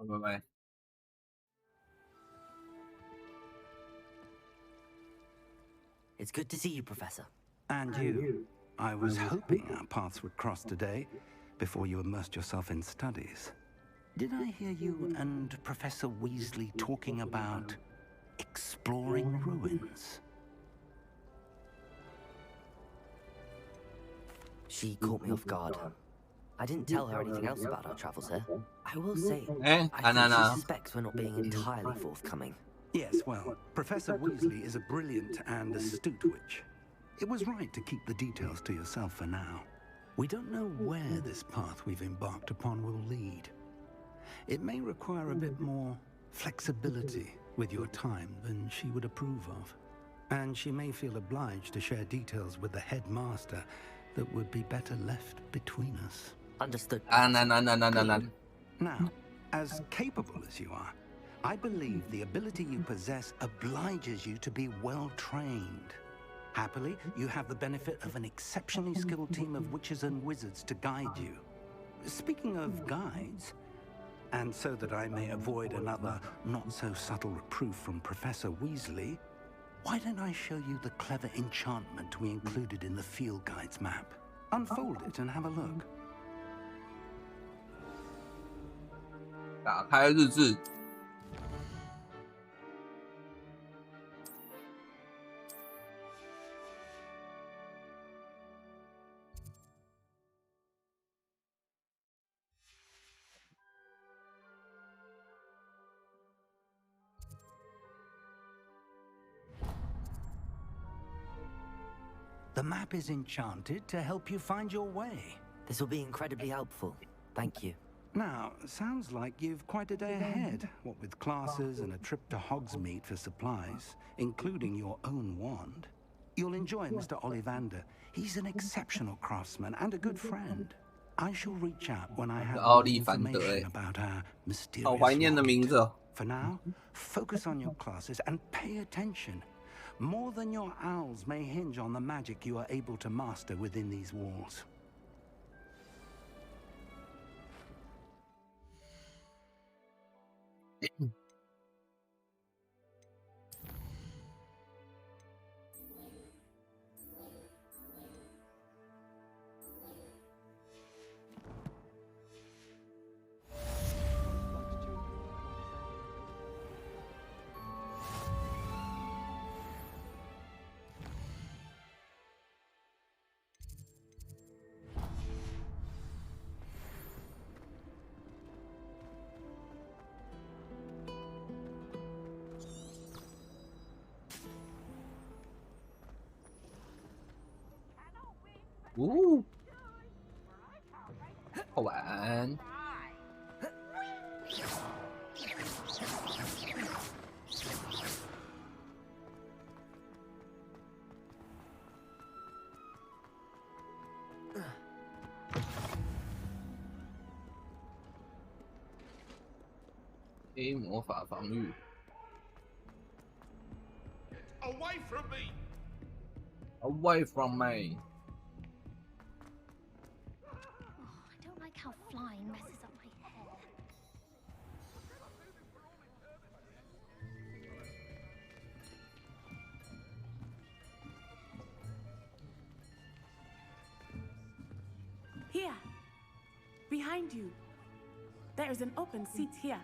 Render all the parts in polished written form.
拜拜。It's good to see you, Professor. And you. I was hoping our paths would cross today, before you immersed yourself in studies. Did I hear you and Professor Weasley talking about exploring ruins? She caught me off guard. I didn't tell her anything else about our travels here. I will say, I think she suspects we're not being entirely forthcoming. Yes, well, Professor Weasley is a brilliant and astute witch. It was right to keep the details to yourself for now. We don't know where this path we've embarked upon will lead. It may require a bit more flexibility with your time than she would approve of. And she may feel obliged to share details with the headmaster that would be better left between us. Understood. Now, as capable as you are, I believe the ability you possess obliges you to be well trained. Happily, you have the benefit of an exceptionally skilled team of witches and wizards to guide you. Speaking of guides, and so that I may avoid another not-so-subtle reproof from Professor Weasley, why don't I show you the clever enchantment we included in the field guide's map? Unfold it and have a look. 打开日志。The map is enchanted to help you find your way. This will be incredibly helpful. Thank you. Now, sounds like you've quite a day ahead, what with classes and a trip to Hogsmeade for supplies, including your own wand. You'll enjoy Mr. Ollivander. He's an exceptional craftsman and a good friend. I shall reach out when I have more information about our mysterious rocket. For now, focus on your classes and pay attention. More than your owls may hinge on the magic you are able to master within these walls. Ooh. 好玩。A 魔法防御。Away from me! Away from me! I don't like how flying messes up my hair. Here, behind you. There is an open seat here.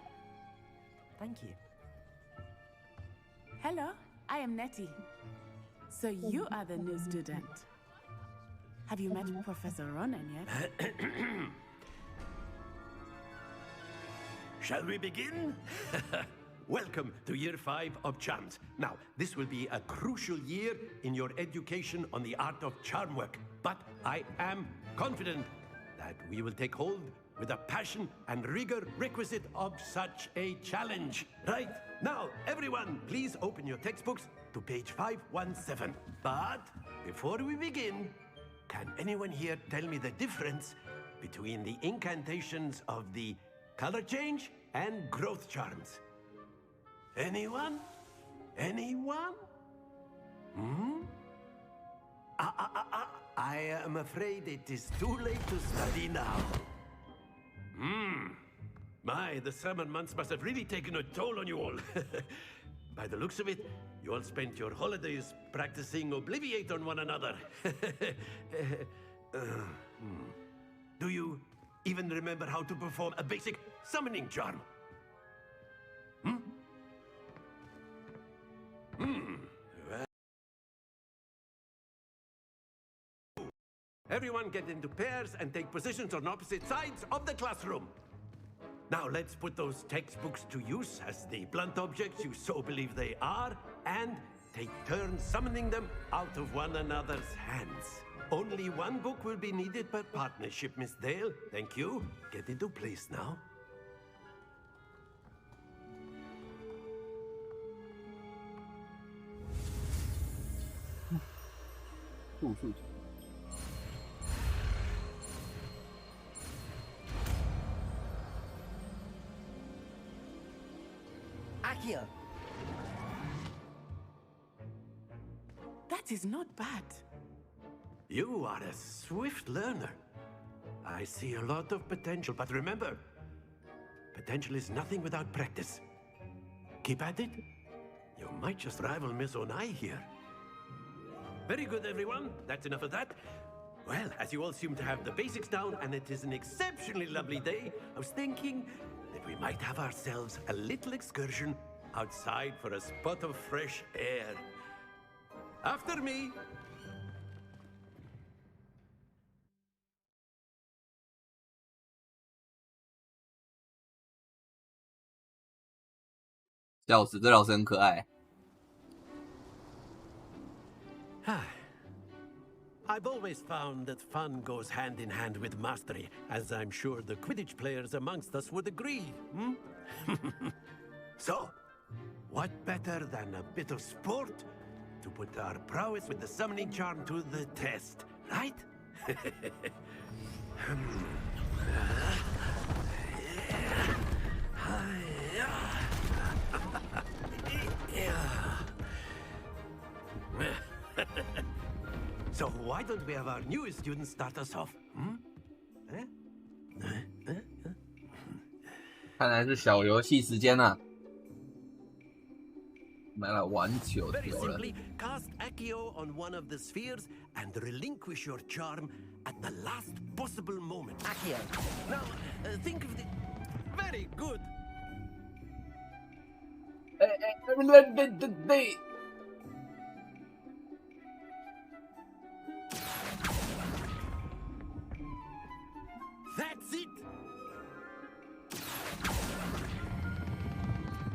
Thank you. Hello, I am Nettie. So you are the new student. Have you met Professor Ronan yet? Shall we begin? Welcome to Year 5 of Charms. Now, this will be a crucial year in your education on the art of charm work. But I am confident that we will take hold with the passion and rigor requisite of such a challenge. Right, now, everyone, please open your textbooks to page 517. But before we begin, can anyone here tell me the difference between the incantations of the color change and growth charms? Anyone? Anyone? I am afraid it is too late to study now. My, the summer months must have really taken a toll on you all. By the looks of it, you all spent your holidays practicing Obliviate on one another. Do you even remember how to perform a basic summoning charm? Everyone get into pairs and take positions on opposite sides of the classroom. Now let's put those textbooks to use as the blunt objects you so believe they are, and take turns summoning them out of one another's hands. Only one book will be needed per partnership, Miss Dale. Thank you. Get into place now. 复数。Akio! That is not bad. You are a swift learner. I see a lot of potential, but remember, potential is nothing without practice. Keep at it. You might just rival Miss Onai here. Very good, everyone. That's enough of that. Well, as you all seem to have the basics down, and it is an exceptionally lovely day, I was thinking that we might have ourselves a little excursion outside for a spot of fresh air. After me. 笑死，这老师很可爱。I've always found that fun goes hand in hand with mastery, as I'm sure the Quidditch players amongst us would agree. So, what better than a bit of sport to put our prowess with the summoning charm to the test, right? So why don't we have our newest student start us off? 看来是小游戏时间啊，我们来玩球 Very 球了。 simply, cast Accio on one of the spheres and relinquish your charm at the last possible moment. Akio! Now, think of the... Very good. 对。 That's it.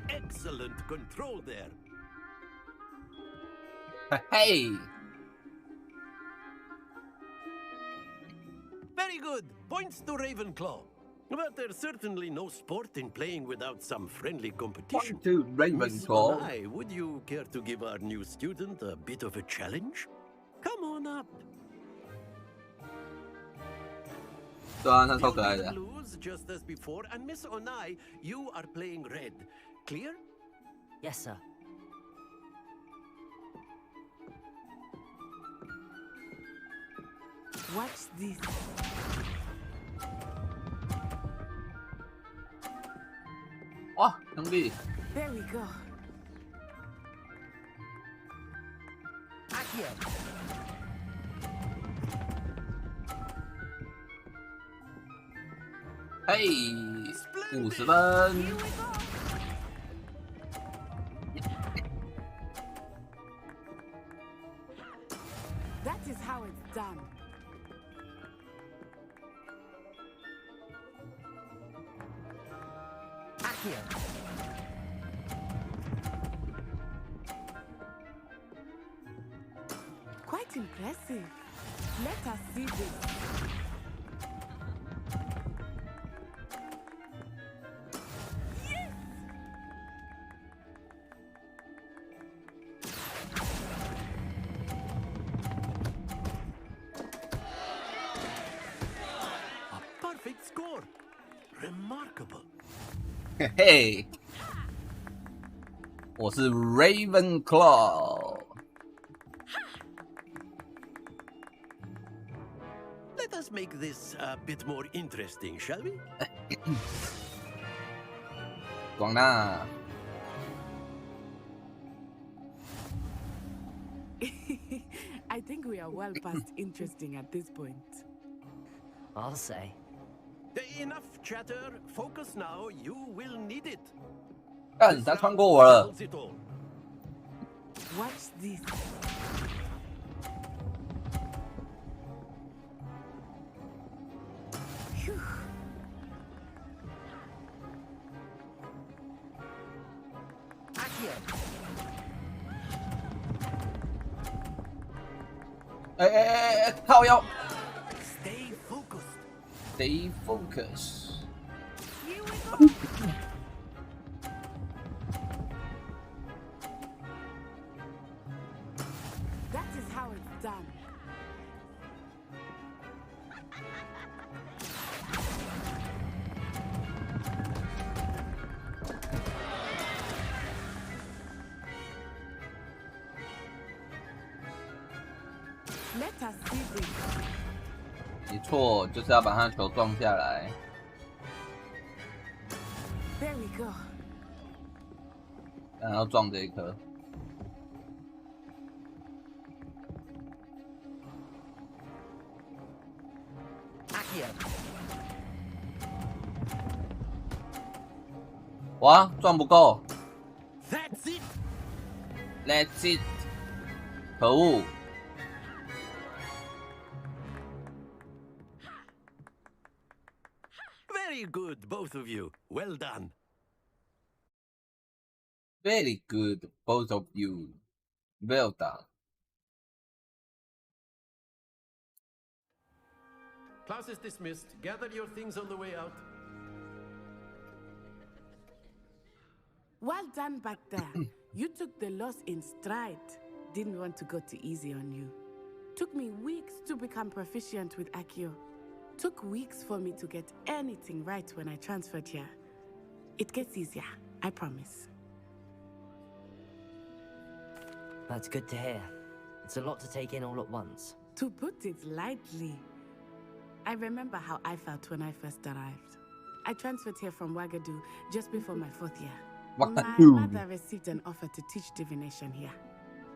Excellent control there. Hey. Very good. Points to Ravenclaw. But there's certainly no sport in playing without some friendly competition. Point to Miss Ravenclaw. Onai, would you care to give our new student a bit of a challenge? Come on up. 对啊，他超可爱 You'll 的 be。the blues just as before, and Miss Onai, you are playing red. Clear? Yes, sir. Watch this. Oh, 哇，兄弟， There we go. Akio! 嘿，50分。 Here we go. That is how it's done. Akio! Quite impressive. Let us see this. A perfect score. Remarkable. 嘿嘿，我是 Ravenclaw。 Let us make this a bit more interesting, shall we? 装啦！ I think we are well past interesting at this point. I'll say. Enough chatter. Focus now. You will need it. 干，他穿过我了。 Tells it all. Watch this. Phew. Accio! 哎，靠腰 Stay focused. ，Stay focus。 Here we go. That is how it's done. Let us see this. 没错，就是要把他球撞下来。 There we go. 然后撞这一颗。 Accio! 哇，撞不够 That's it. ，Let's it。可恶！ Very good, both of you. Well done. Very good, both of you. Well done. Class is dismissed. Gather your things on the way out. Well done back there. You took the loss in stride. Didn't want to go too easy on you. Took me weeks to become proficient with Accio. Took weeks for me to get anything right when I transferred here. It gets easier, I promise. That's good to hear. It's a lot to take in all at once. To put it lightly, I remember how I felt when I first arrived. I transferred here from Ouagadougou just before my 4th year. My mother received an offer to teach divination here.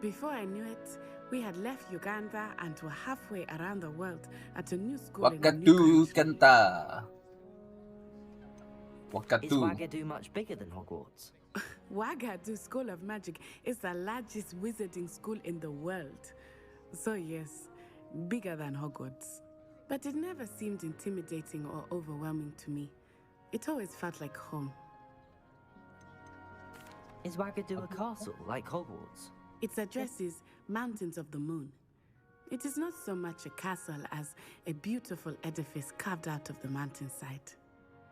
Before I knew it, we had left Uganda and were halfway around the world at a new school in a new Ouagadougou country. Kanta. Is Ouagadougou. Ouagadougou much bigger than Hogwarts? Ouagadougou School of Magic is the largest wizarding school in the world. So yes, bigger than Hogwarts. But it never seemed intimidating or overwhelming to me. It always felt like home. Is Ouagadougou a castle like Hogwarts? Its address is Mountains of the Moon. It is not so much a castle as a beautiful edifice carved out of the mountainside.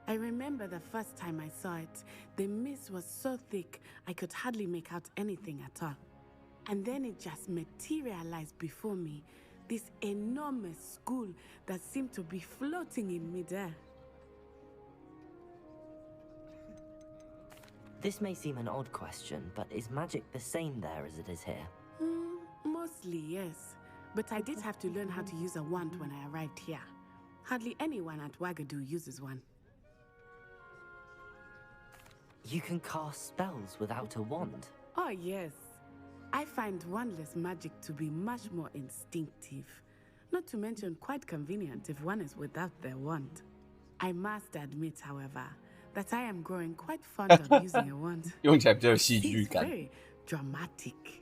I remember the first time I saw it, the mist was so thick I could hardly make out anything at all. And then it just materialized before me, this enormous school that seemed to be floating in midair. This may seem an odd question, but is magic the same there as it is here? Mostly, yes. But I did have to learn how to use a wand when I arrived here. Hardly anyone at Ouagadougou uses one. You can cast spells without a wand. Oh, yes. I find wandless magic to be much more instinctive. Not to mention quite convenient if one is without their wand. I must admit, however, that I am growing quite fond of using a wand. 用起来比较有戏剧 It's 感。 very dramatic.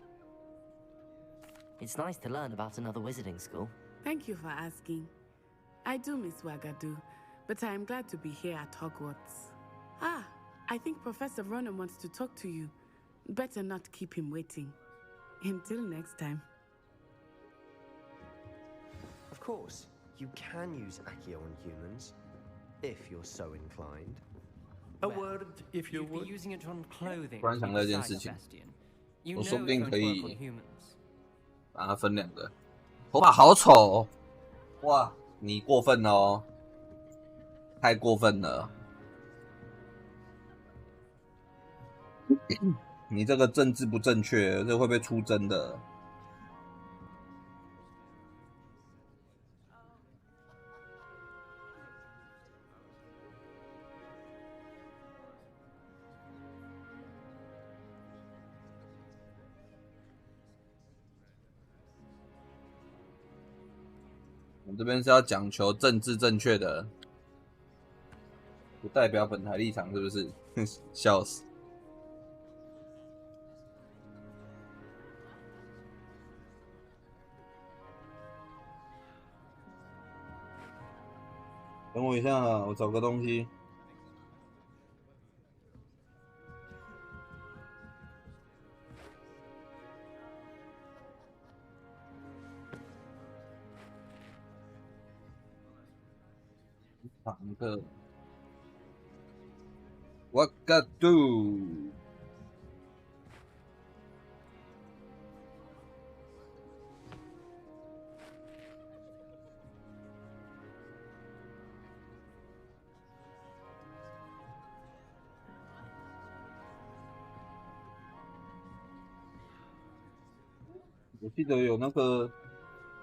It's nice to learn about another wizarding school. Thank you for asking. I do miss Ouagadougou, but I am glad to be here at Hogwarts. Ah, I think Professor Ronan wants to talk to you. Better not keep him waiting. Until next time. Of course, you can use Accio on humans, if you're so inclined. A word, if you You'd be would. using it on clothing. 突然想到一件 besides 事情， Bastion. You 我 know 说不 it's 定 going 可 to 以 work on humans. 把它分2个。头发好丑哦！哇，你过分了哦，太过分了！你这个政治不正确，这会被出征的。这边是要讲求政治正确的，不代表本台立场，是不是？笑死！等我一下啊，我找个东西。长的 ，What got do？ 我记得有那个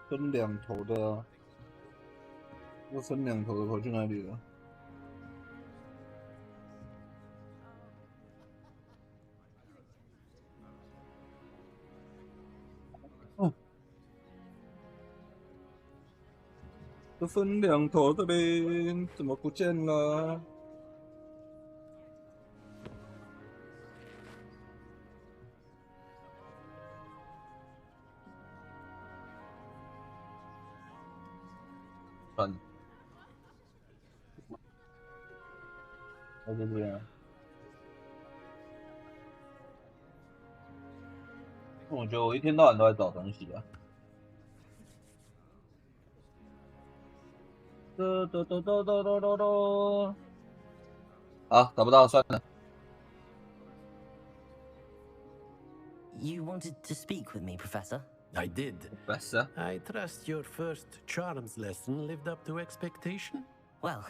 分两头的啊，那分两头的跑去哪里了？哦，这分两头的嘞，怎么不见了？算了，那就这样。我觉得我一天到晚都在找东西啊。好，找不到，算了。 You wanted to speak with me, Professor? I did. Professor? I trust your first charms lesson lived up to expectation? Well,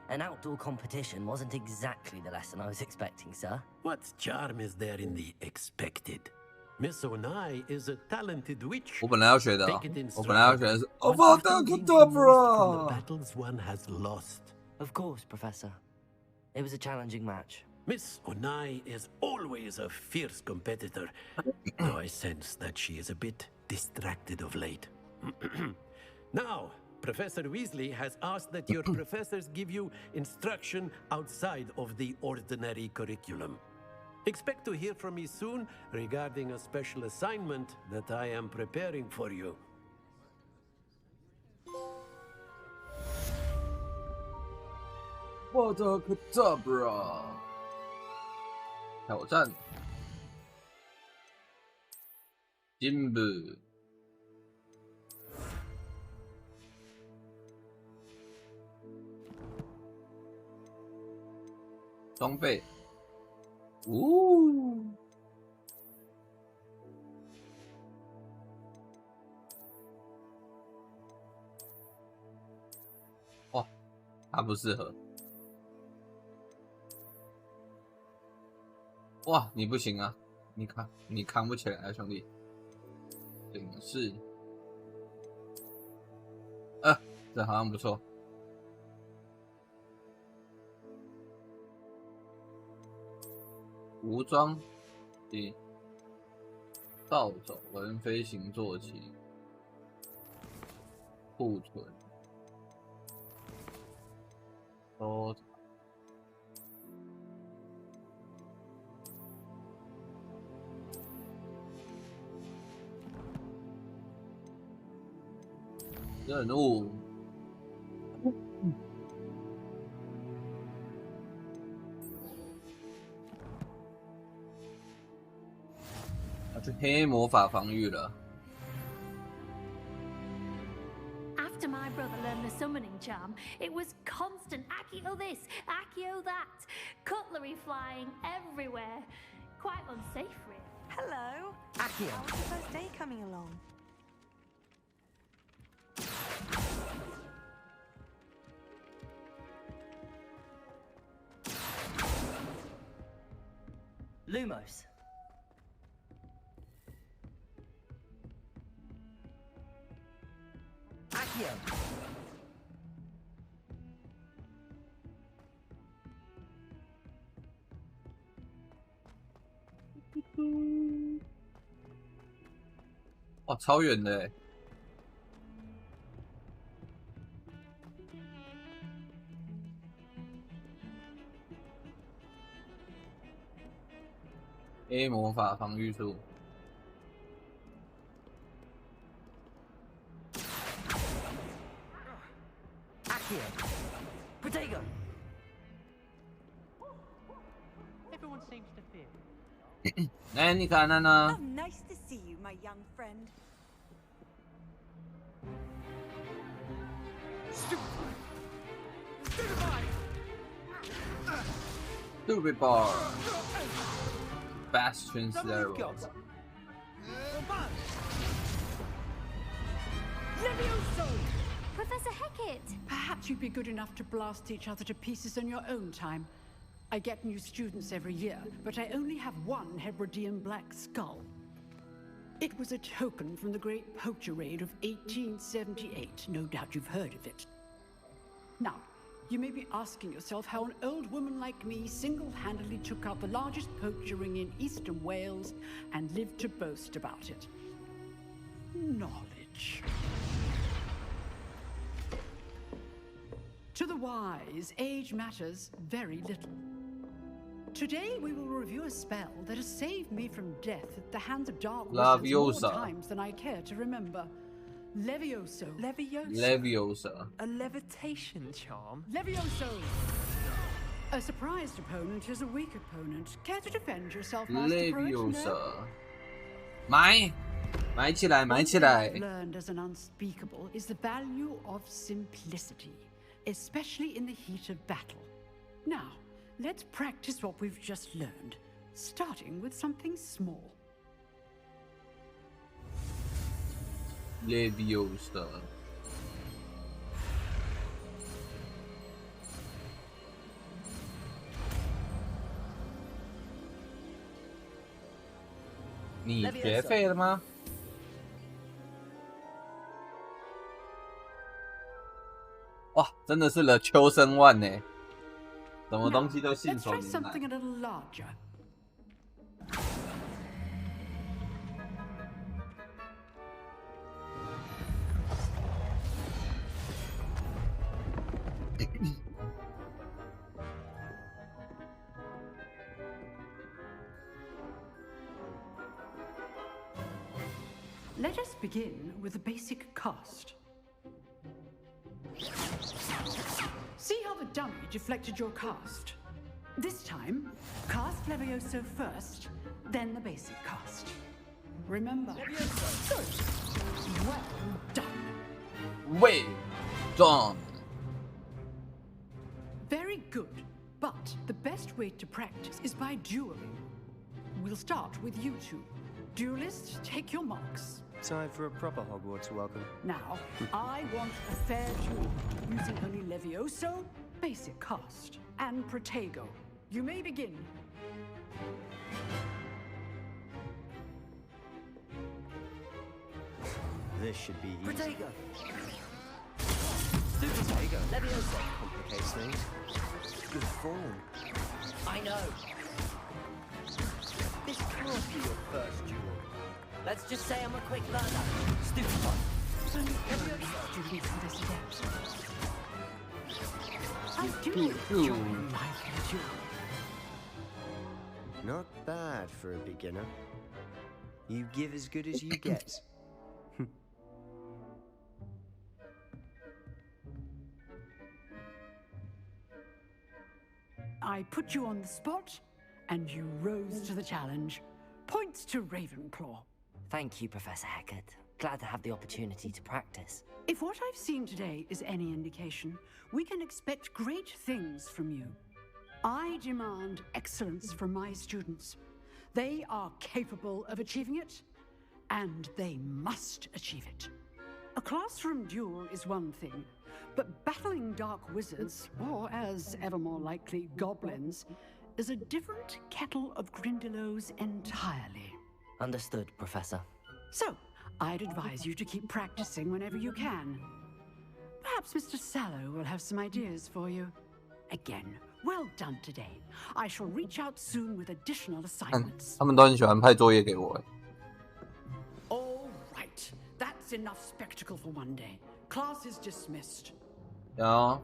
an outdoor competition wasn't exactly the lesson I was expecting, sir. What charm is there in the expected? Miss Onai is a talented witch. 我本来要学的、哦 Take it in 我本来要学的是 Avada From the Kedavra。 battles one has lost. Of course, Professor. It was a challenging match. Miss Onai is always a fierce competitor, though I sense that she is a bit distracted of late. Now, Professor Weasley has asked that your professors give you instruction outside of the ordinary curriculum. Expect to hear from me soon regarding a special assignment that I am preparing for you. Avada Kedavra。 挑战金部装备，哇，它不适合。 哇，你不行啊！你扛不起来啊，兄弟。顶是，这好像不错。无装，盗走文飞行坐骑，库存，收藏。 任务，要去黑魔法防御了。 After my brother learned the summoning charm, it was constant Accio this, Accio that, cutlery flying everywhere. Quite unsafe, really. Hello. Accio. How's the first day coming along? Lumos. Accio.哇，超远的欸！ A 魔法防御术。Protego. Everyone seems to fear. 哎，你看那呢 Oh, nice to see you, my young friend. Stupid bar. Bastion arrow. Professor Hecat! Perhaps you'd be good enough to blast each other to pieces in your own time. I get new students every year, but I only have one Hebridean black skull. It was a token from the Great Poacher Raid of 1878. No doubt you've heard of it. Now, you may be asking yourself how an old woman like me single-handedly took out the largest poacher ring in eastern Wales and lived to boast about it. Knowledge. To the wise, age matters very little. Today we will review a spell that has saved me from death at the hands of dark wizards more times than I care to remember. Levioso. Leviosa. A levitation charm? Levioso! A surprised opponent is a weak opponent. Care to defend yourself, Master Pro? Leviosa. 买起来，买起来。 What I've learned as an unspeakable is the value of simplicity, especially in the heat of battle. Now, let's practice what we've just learned, starting with something small. Leviosa. 你学废了吗？哇，真的是了秋生万呢，什么东西都信手 Let's try 拈 something a 来。 little larger. Let us begin with a basic cast. See how the dummy deflected your cast? This time, cast Levioso first, then the basic cast. Remember. Good. Well done. Well done. Very good. But the best way to practice is by dueling. We'll start with you two. Duelists, take your marks. Time for a proper Hogwarts welcome. Now, I want a fair duel, using only Levioso, basic cast, and Protego. You may begin. This should be easy. Protego. Protego. Leviosa complicates things. Good form. I know. This can't be your first duel. Let's just say I'm a quick learner. Stupefy. Students in this event. I do enjoy lively duel. Not bad for a beginner. You give as good as you get. I put you on the spot, and you rose to the challenge. Points to Ravenclaw. Thank you, Professor Hecat. Glad to have the opportunity to practice. If what I've seen today is any indication, we can expect great things from you. I demand excellence from my students. They are capable of achieving it, and they must achieve it. A classroom duel is one thing, but battling dark wizards, or as ever more likely, goblins, is a different kettle of Grindylows entirely. Understood, Professor. So, I'd advise you to keep practicing whenever you can. Perhaps Mr. Sallow will have some ideas for you. Again, well done today. I shall reach out soon with additional assignments. 他们都很喜欢派作业给我。 All right, that's enough spectacle for one day. Class is dismissed. 然后，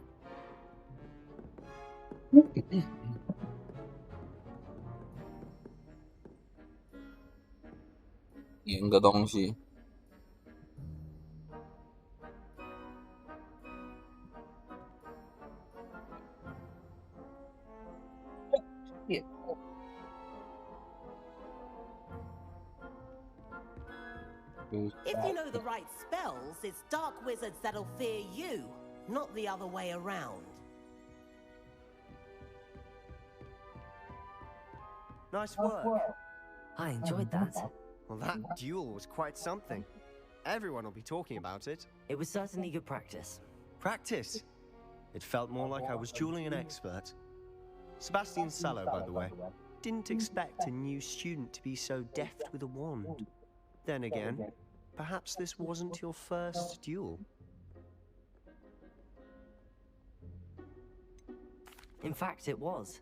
演个东西。If you know the right spells, it's dark wizards that'll fear you, not the other way around. Nice work. I enjoyed that. Well, that duel was quite something. Everyone will be talking about it. It was certainly good practice. Practice? It felt more like I was dueling an expert. Sebastian Sallow, by the way. Didn't expect a new student to be so deft with a wand. Then again, perhaps this wasn't your first duel. In fact, it was.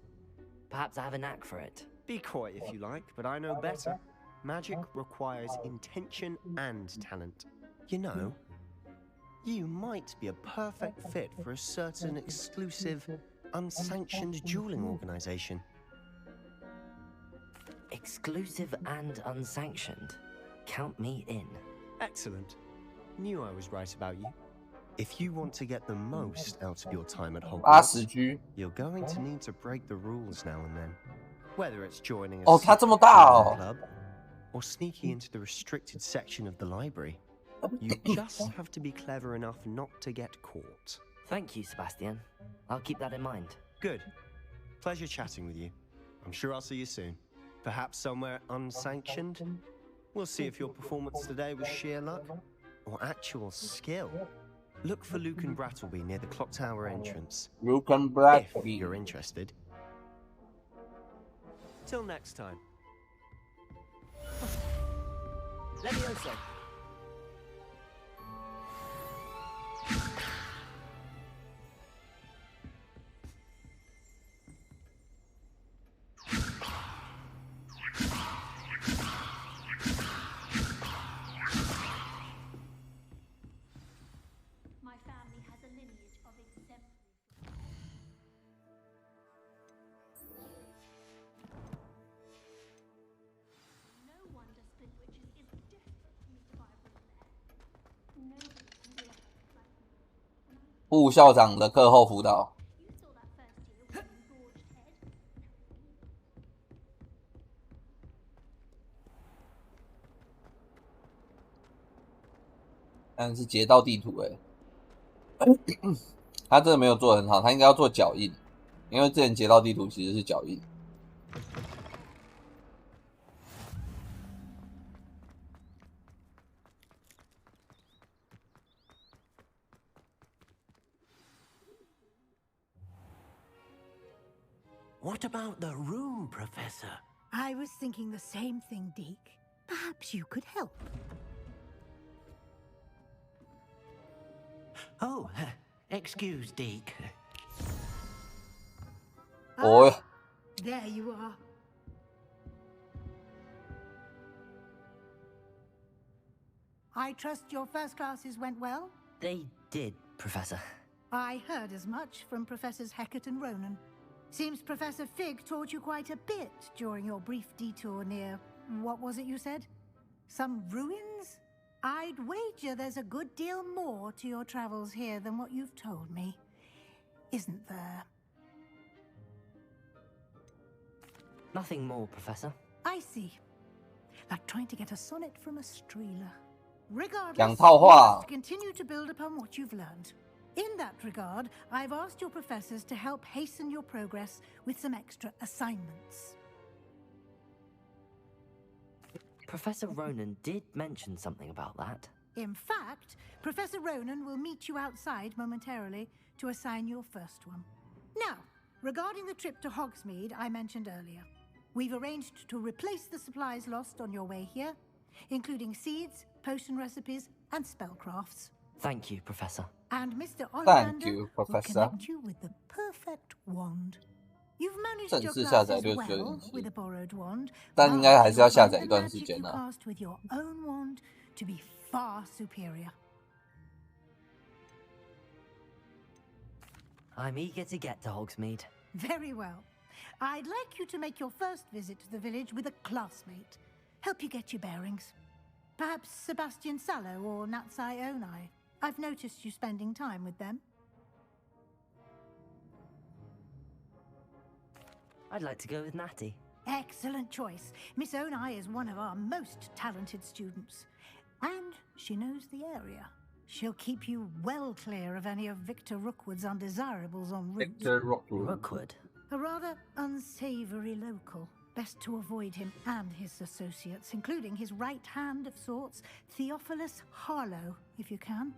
Perhaps I have a knack for it. Be coy if you like, but I know better. Magic requires intention and talent. You know, you might be a perfect fit for a certain exclusive, unsanctioned dueling organization. Exclusive and unsanctioned. Count me in. Excellent. Knew I was right about you. If you want to get the most out of your time at Hogwarts, you're going to need to break the rules now and then. Whether it's joining a club or sneaking into the restricted section of the library, you just have to be clever enough not to get caught. Thank you, Sebastian. I'll keep that in mind. Good. Pleasure chatting with you. I'm sure I'll see you soon. Perhaps somewhere unsanctioned? We'll see if your performance today was sheer luck or actual skill. Look for Luke and Brattleby near the Clock Tower entrance. Luke and Brattleby. If you're interested. Till next time. Levioso. My family has a lineage of exemplary. No wonder Spin Witches is desperate to meet my brother there. Nobody can do it like me. 副校长的课后辅导。 You saw that first year with an engorged head. 但是街道地图他真的没有做得很好，他应该要做脚印，因为之前街道地图其实是脚印。What about the room, Professor? I was thinking the same thing, Deke. Perhaps you could help. Oh, excuse, Deke. Oh. There you are. I trust your first classes went well? They did, Professor. I heard as much from Professors Hecat and Ronan. Seems Professor Fig taught you quite a bit during your brief detour near... what was it you said? Some ruins? I'd wager there's a good deal more to your travels here than what you've told me. Isn't there? Nothing more, Professor. I see. Like trying to get a sonnet from a streeler. Regardless, 讲套话。 you must continue to build upon what you've learned. In that regard, I've asked your professors to help hasten your progress with some extra assignments. Professor Ronan did mention something about that. In fact, Professor Ronan will meet you outside momentarily to assign your first one. Now, regarding the trip to Hogsmeade I mentioned earlier, we've arranged to replace the supplies lost on your way here, including seeds, potion recipes, and spellcrafts. Thank you, Professor. And Mr. Ollivander will Professor. connect you with the perfect wand. You've managed your 正式下载 classes 6 well with a borrowed wand, 但应该还是要 but 下 you'll 载 find 一 the 段时 magic 间 you 啊。 cast with your own wand to be far superior. I'm eager to get to Hogsmeade. Very well. I'd like you to make your first visit to the village with a classmate. Help you get your bearings. Perhaps Sebastian Sallow or Natsai Onai. I've noticed you spending time with them. I'd like to go with Natty. Excellent choice. Miss Onai is one of our most talented students. And she knows the area. She'll keep you well clear of any of Victor Rookwood's undesirables en route. Victor Rookwood. Rookwood? A rather unsavory local. Best to avoid him and his associates, including his right hand of sorts, Theophilus Harlow, if you can.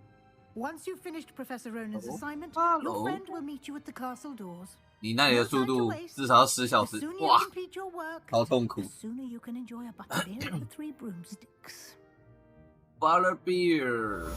Once you've finished Professor Ronan's assignment, your friend will meet you at the castle doors. 你那里的速度至少要10小时，哇，好痛苦。 The sooner you can enjoy a butterbeer and 3 broomsticks. Butterbeer.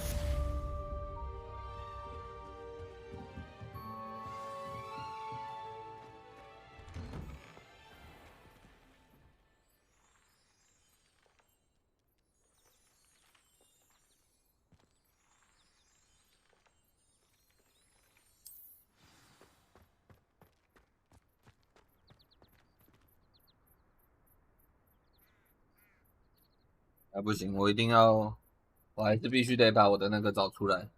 不行，我一定要，我还是必须得把我的那个找出来。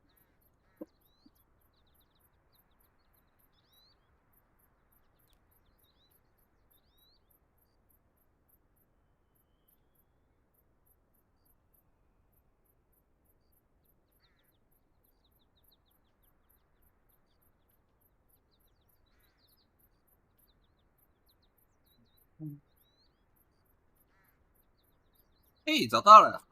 嘿，找到了。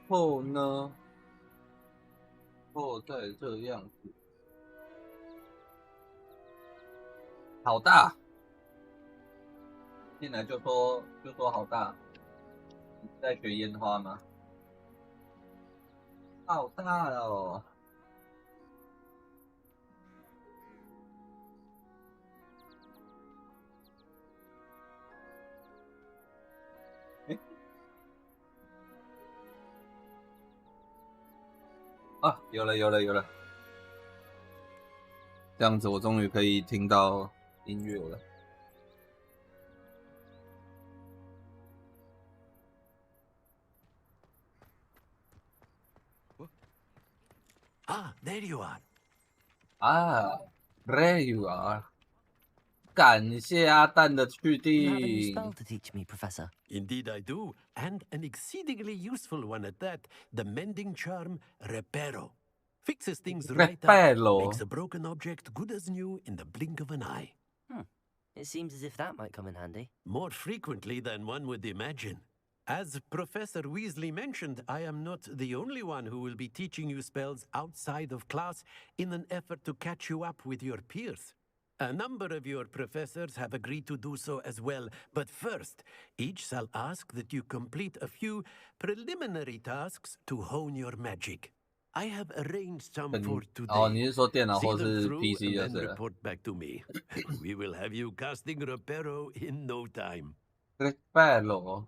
后呢？后再这样子。 好大！进来就说好大，你在学烟花吗？好大哦！啊，有了！这样子我终于可以听到音乐了。 Ah, there you are. Ah, there you are. 感谢阿蛋的去 You have a new 定。 spell to teach me, Professor. Indeed I do, and an exceedingly useful one at that. The mending charm, Reparo. Fixes things right up, Reparo. makes a broken object good as new in the blink of an eye. It seems as if that might come in handy. More frequently than one would imagine. As Professor Weasley mentioned, I am not the only one who will be teaching you spells outside of class in an effort to catch you up with your peers. A number of your professors have agreed to do so as well, but first, each shall ask that you complete a few preliminary tasks to hone your magic. I have arranged some for today. 哦，你是说电脑 See 或 them 是 through PC and 就 then 是了。 report back to me. We will have you casting Reparo in no time. Reparo.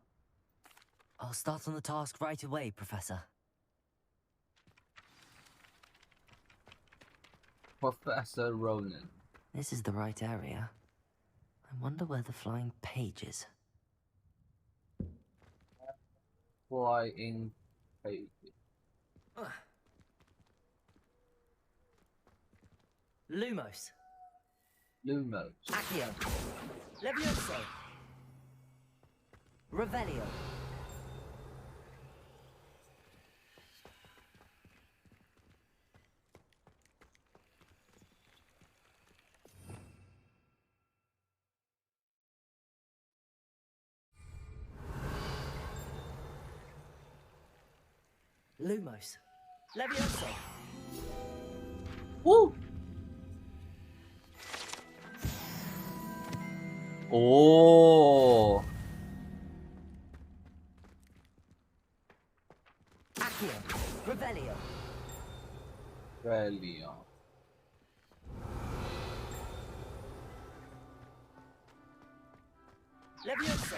I'll start on the task right away, Professor. Professor Ronan. This is the right area. I wonder where the flying page is. Flying page. Lumos. Lumos. Accio. Levioso. Revelio. Lumos. Levioso. Woo! Oh. Accio. Revelio. Revelio. Levioso.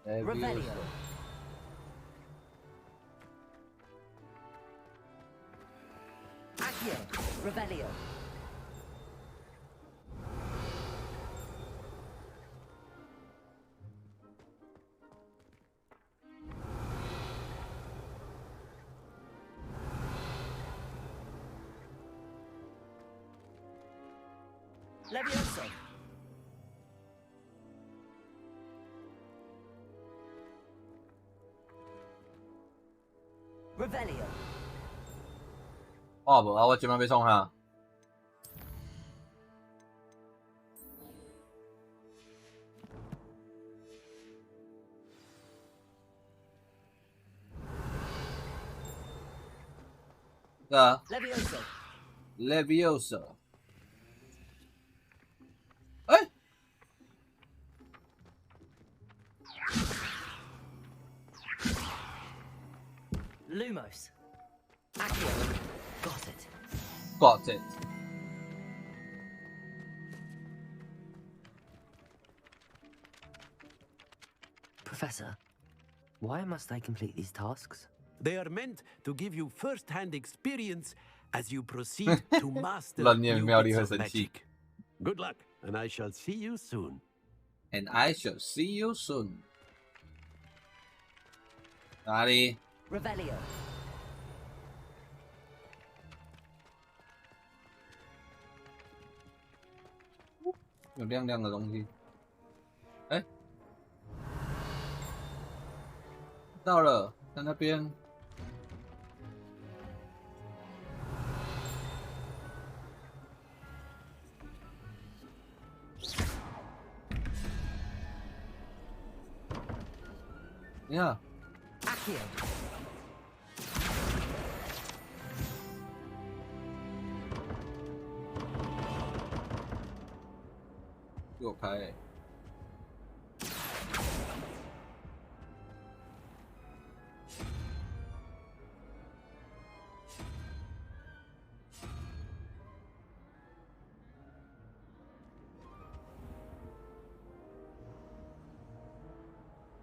Revelio. Accio. Revelio. Levioso. Revelio. 哇无啊，我即摆要创啥？啊 Levioso. Levioso。哎， Lumos. Accio. Got it. Got it. Professor, why must I complete these tasks? They are meant to give you first-hand experience as you proceed to master 乱念 new 妙丽 bits 会 of 生气。 magic. Good luck, and I shall see you soon. And I shall see you soon. 哪里？ Revelio. 有亮亮的东西。哎，到了，在那边。你看。 Accio. 给我开、欸。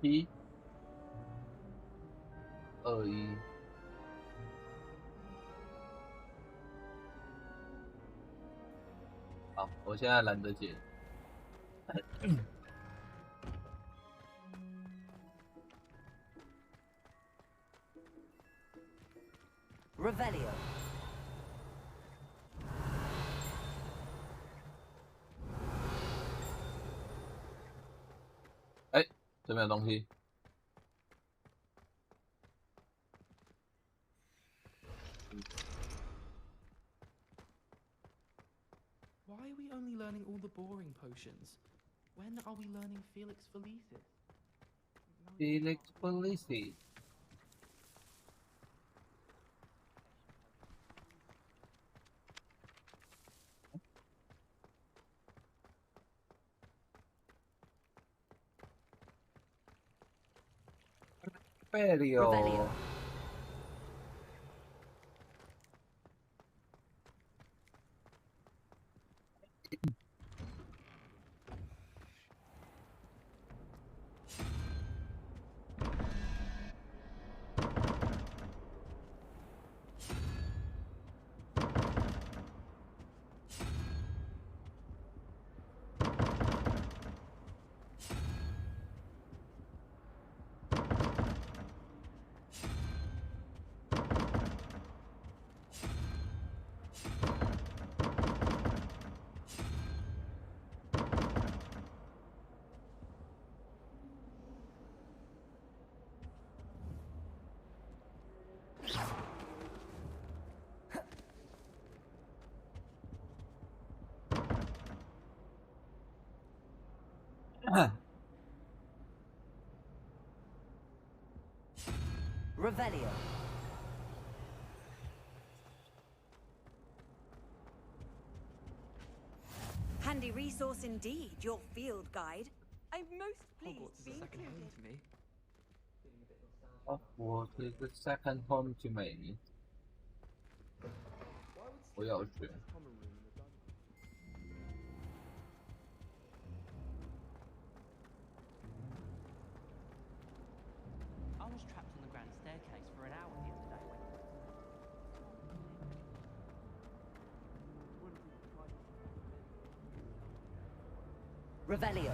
1、2、1。好，我现在懒得解。Revelio. 哎，这边有东西。Why are we only learning all the boring potions? When are we learning Felix Felicis? Felix Felicis. Revelio. Revelio. Handy resource indeed, your field guide. I'm most pleased Hogwarts to is be a second home included. to me. Hogwarts is the second home to me. 我要学。Revelio.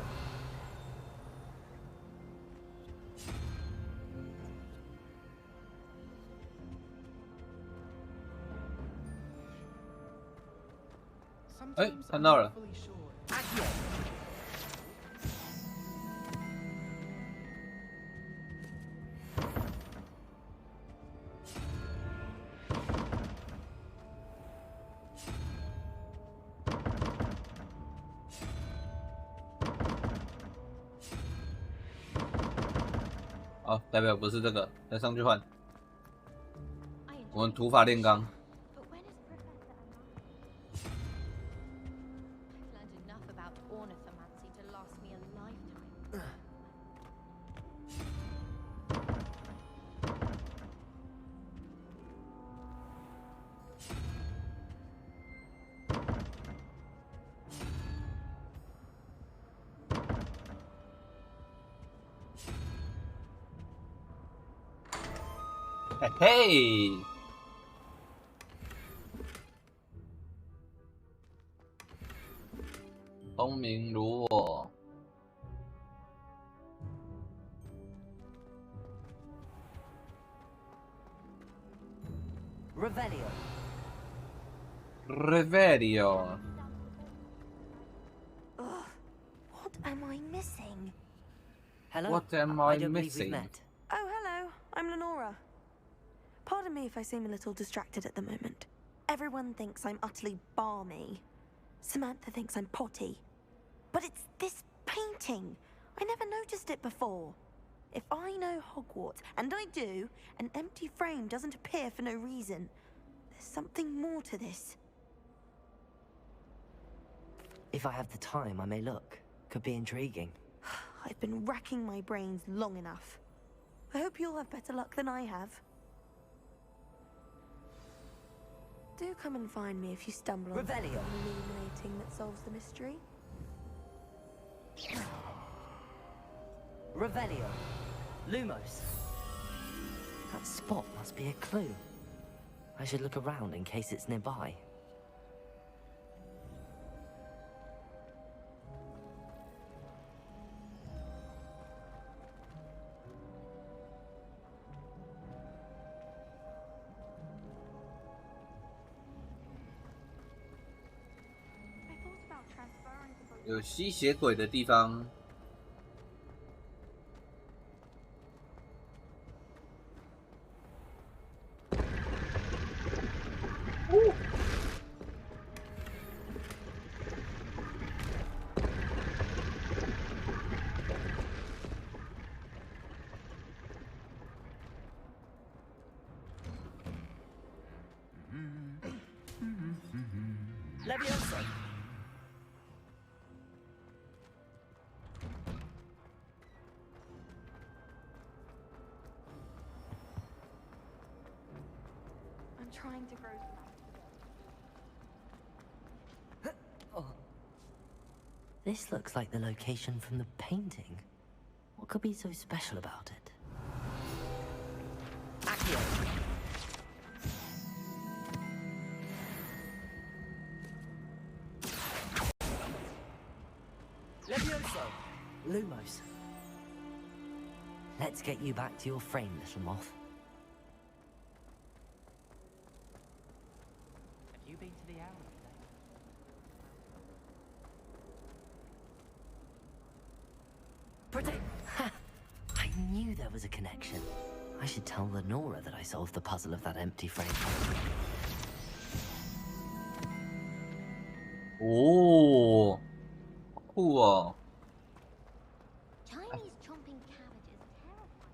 Sometimes I'm 看到了。 not fully sure. Accio. 好，代表不是这个，再上去换。我们土法炼钢。 嘿嘿，聪明如我。Revelio. Revelio. Ugh, what am I missing? Hello. What am I don't believe we've missing? met. Oh, hello. I'm Lenora. Pardon me if I seem a little distracted at the moment. Everyone thinks I'm utterly balmy. Samantha thinks I'm potty. But it's this painting. I never noticed it before. If I know Hogwarts, and I do, an empty frame doesn't appear for no reason. There's something more to this. If I have the time, I may look. Could be intriguing. I've been racking my brains long enough. I hope you'll have better luck than I have. Do come and find me if you stumble on something illuminating that solves the mystery. Revelio. Lumos. That spot must be a clue. I should look around in case it's nearby. I thought about transferring to both. 有吸血鬼的地方。 Leviosa. I'm trying to grow some. Oh. This looks like the location from the painting. What could be so special about it? Accio. Levioso. Lumos. Let's get you back to your frame, little moth. Have you been to the owl today? I knew there was a connection. I should tell Lenora that I solved the puzzle of that empty frame. Oh, cool. Chinese chomping cabbage is terrifying.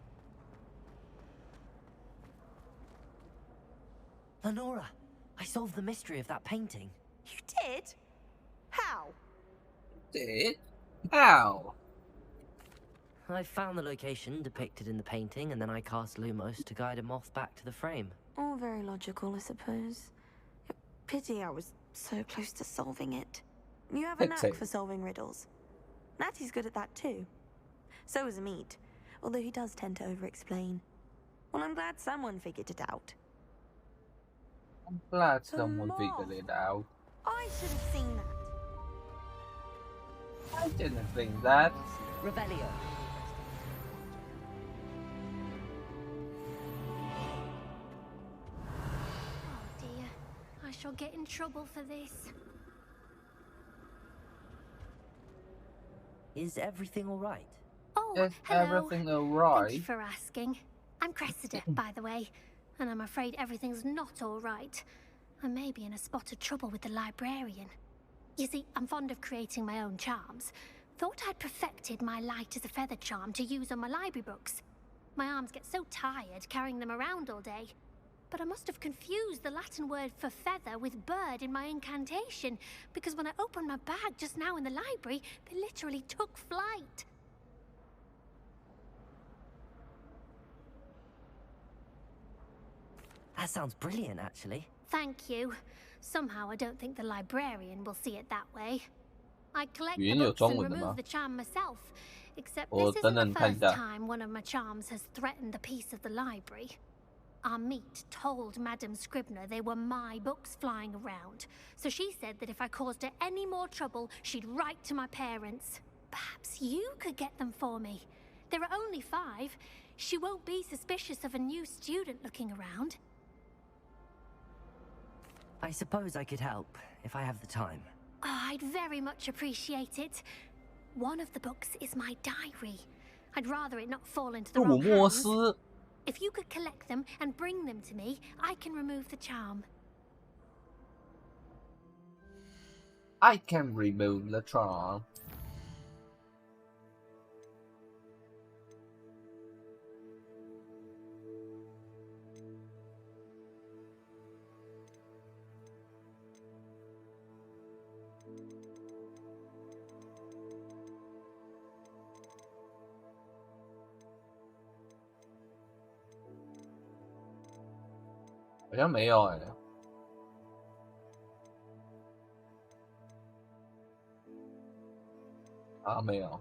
Lenora, I solved the mystery of that painting. You did? How? Did? How? I found the location depicted in the painting, and then I cast Lumos to guide a moth back to the frame. All very logical, I suppose. Pity I was so close to solving it. You have a knack for solving riddles. Natty's good at that too. So is Amit, although he does tend to over-explain. Well, I'm glad someone figured it out. I'm glad someone figured it out. I should have seen that. I didn't think that. Rebellion. Oh dear, I shall get in trouble for this. Is everything all right? Oh, Is hello. everything alright? Thank you for asking. I'm Cressida, by the way, and I'm afraid everything's not all right. I may be in a spot of trouble with the librarian. You see, I'm fond of creating my own charms. Thought I'd perfected my light as a feather charm to use on my library books. My arms get so tired carrying them around all day. But I must have confused the Latin word for feather with bird in my incantation, because when I opened my bag just now in the library, they literally took flight. That sounds brilliant, actually. Thank you. Somehow I don't think the librarian will see it that way. I collect the books and remove the charm myself, except this isn't the first time one of my charms has threatened the peace of the library. Our meet told Madame Scribner they were my books flying around, so she said that if I caused her any more trouble, she'd write to my parents. Perhaps you could get them for me. There are only 5. She won't be suspicious of a new student looking around. I suppose I could help, if I have the time. Oh, I'd very much appreciate it. One of the books is my diary. I'd rather it not fall into the wrong hands. If you could collect them and bring them to me, I can remove the charm. I can remove the charm.好像没有哎。啊，没有。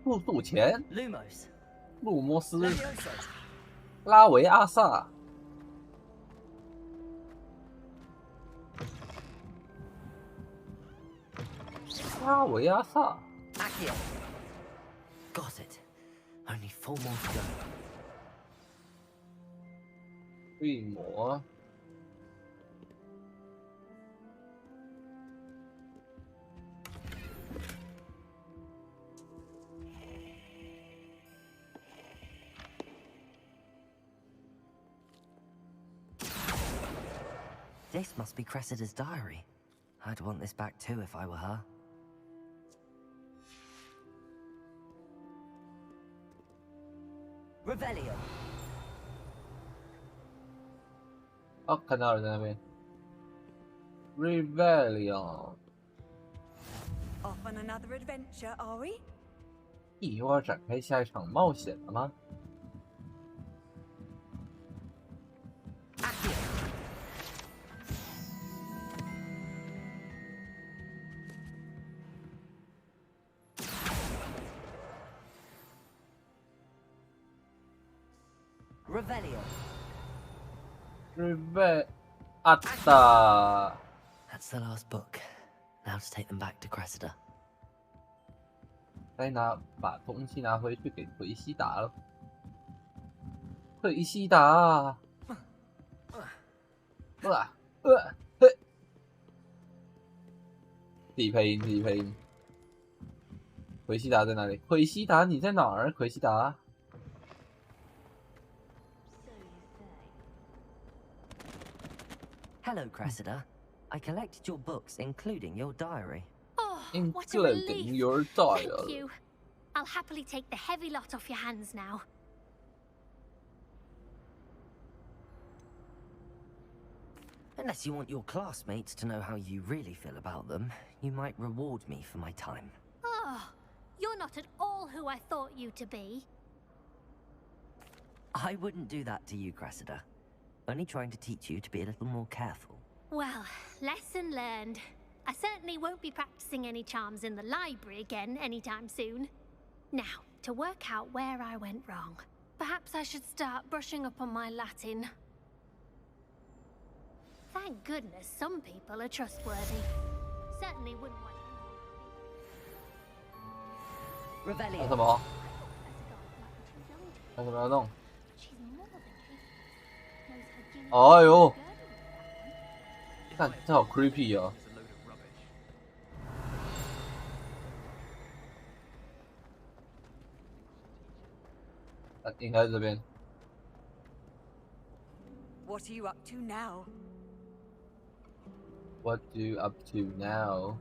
复数前。路摩斯。拉维阿萨。拉维阿萨。Got it. Only 4 more to go. 绿魔。This must be Cressida's diary. I'd want this back too if I were her. Rebellion. 哦，看到了，在那边。Rebellion. Off on another adventure, are we? 又要展开下一场冒险了吗？ Rebellion. Atta. That's the last book. Now to take them back to Cressida. 再把东西拿回去给奎西达了。奎西达。自己配音，自己配音。奎西达在哪里？奎西达，你在哪儿？奎西达。 Hello, Cressida. I collected your books, including your diary. Oh, what a Including relief. your diary. Thank you. I'll happily take the heavy lot off your hands now. Unless you want your classmates to know how you really feel about them, you might reward me for my time. Oh, you're not at all who I thought you to be. I wouldn't do that to you, Cressida. Only trying to teach you to be a little more careful. Well, lesson learned. I certainly won't be practicing any charms in the library again anytime soon. Now, to work out where I went wrong. Perhaps I should start brushing up on my Latin. Thank goodness some people are trustworthy. Certainly wouldn't want anyone. 什么？为什么要弄？哎呦！看，这好 creepy 哦。应该是这边。What are you up to now? What are you up to now?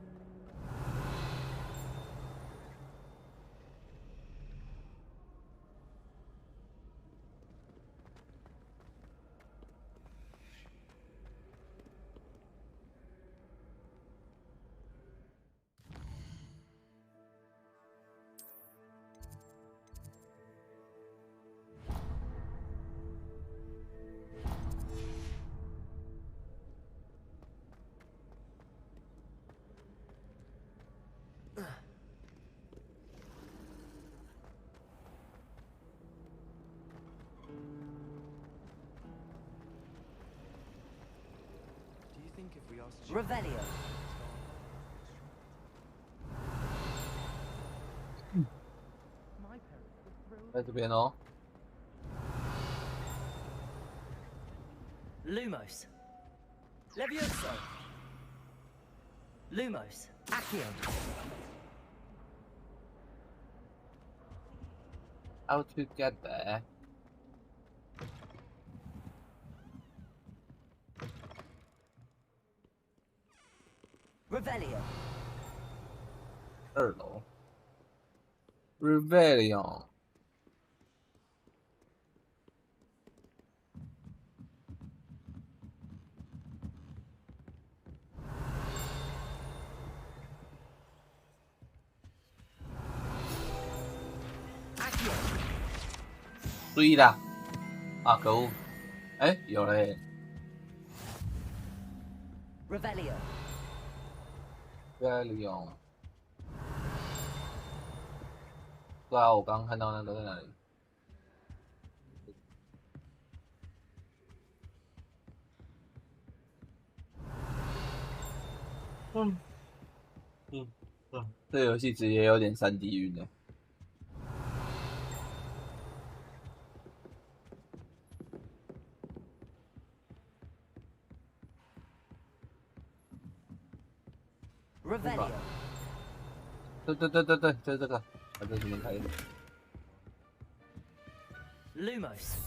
Revelio. 在这边哦。Lumos. Levioso. Lumos. Accio. How to get there? Revelio. 2楼。Revelio。注意啦！啊，可恶！哎，有嘞。Revelio. Revelio。对啊，我刚刚看到那个在哪里？这游戏直接有点3D 晕了。Revelio. 对，就是这个，啊，这是能开的。Lumos.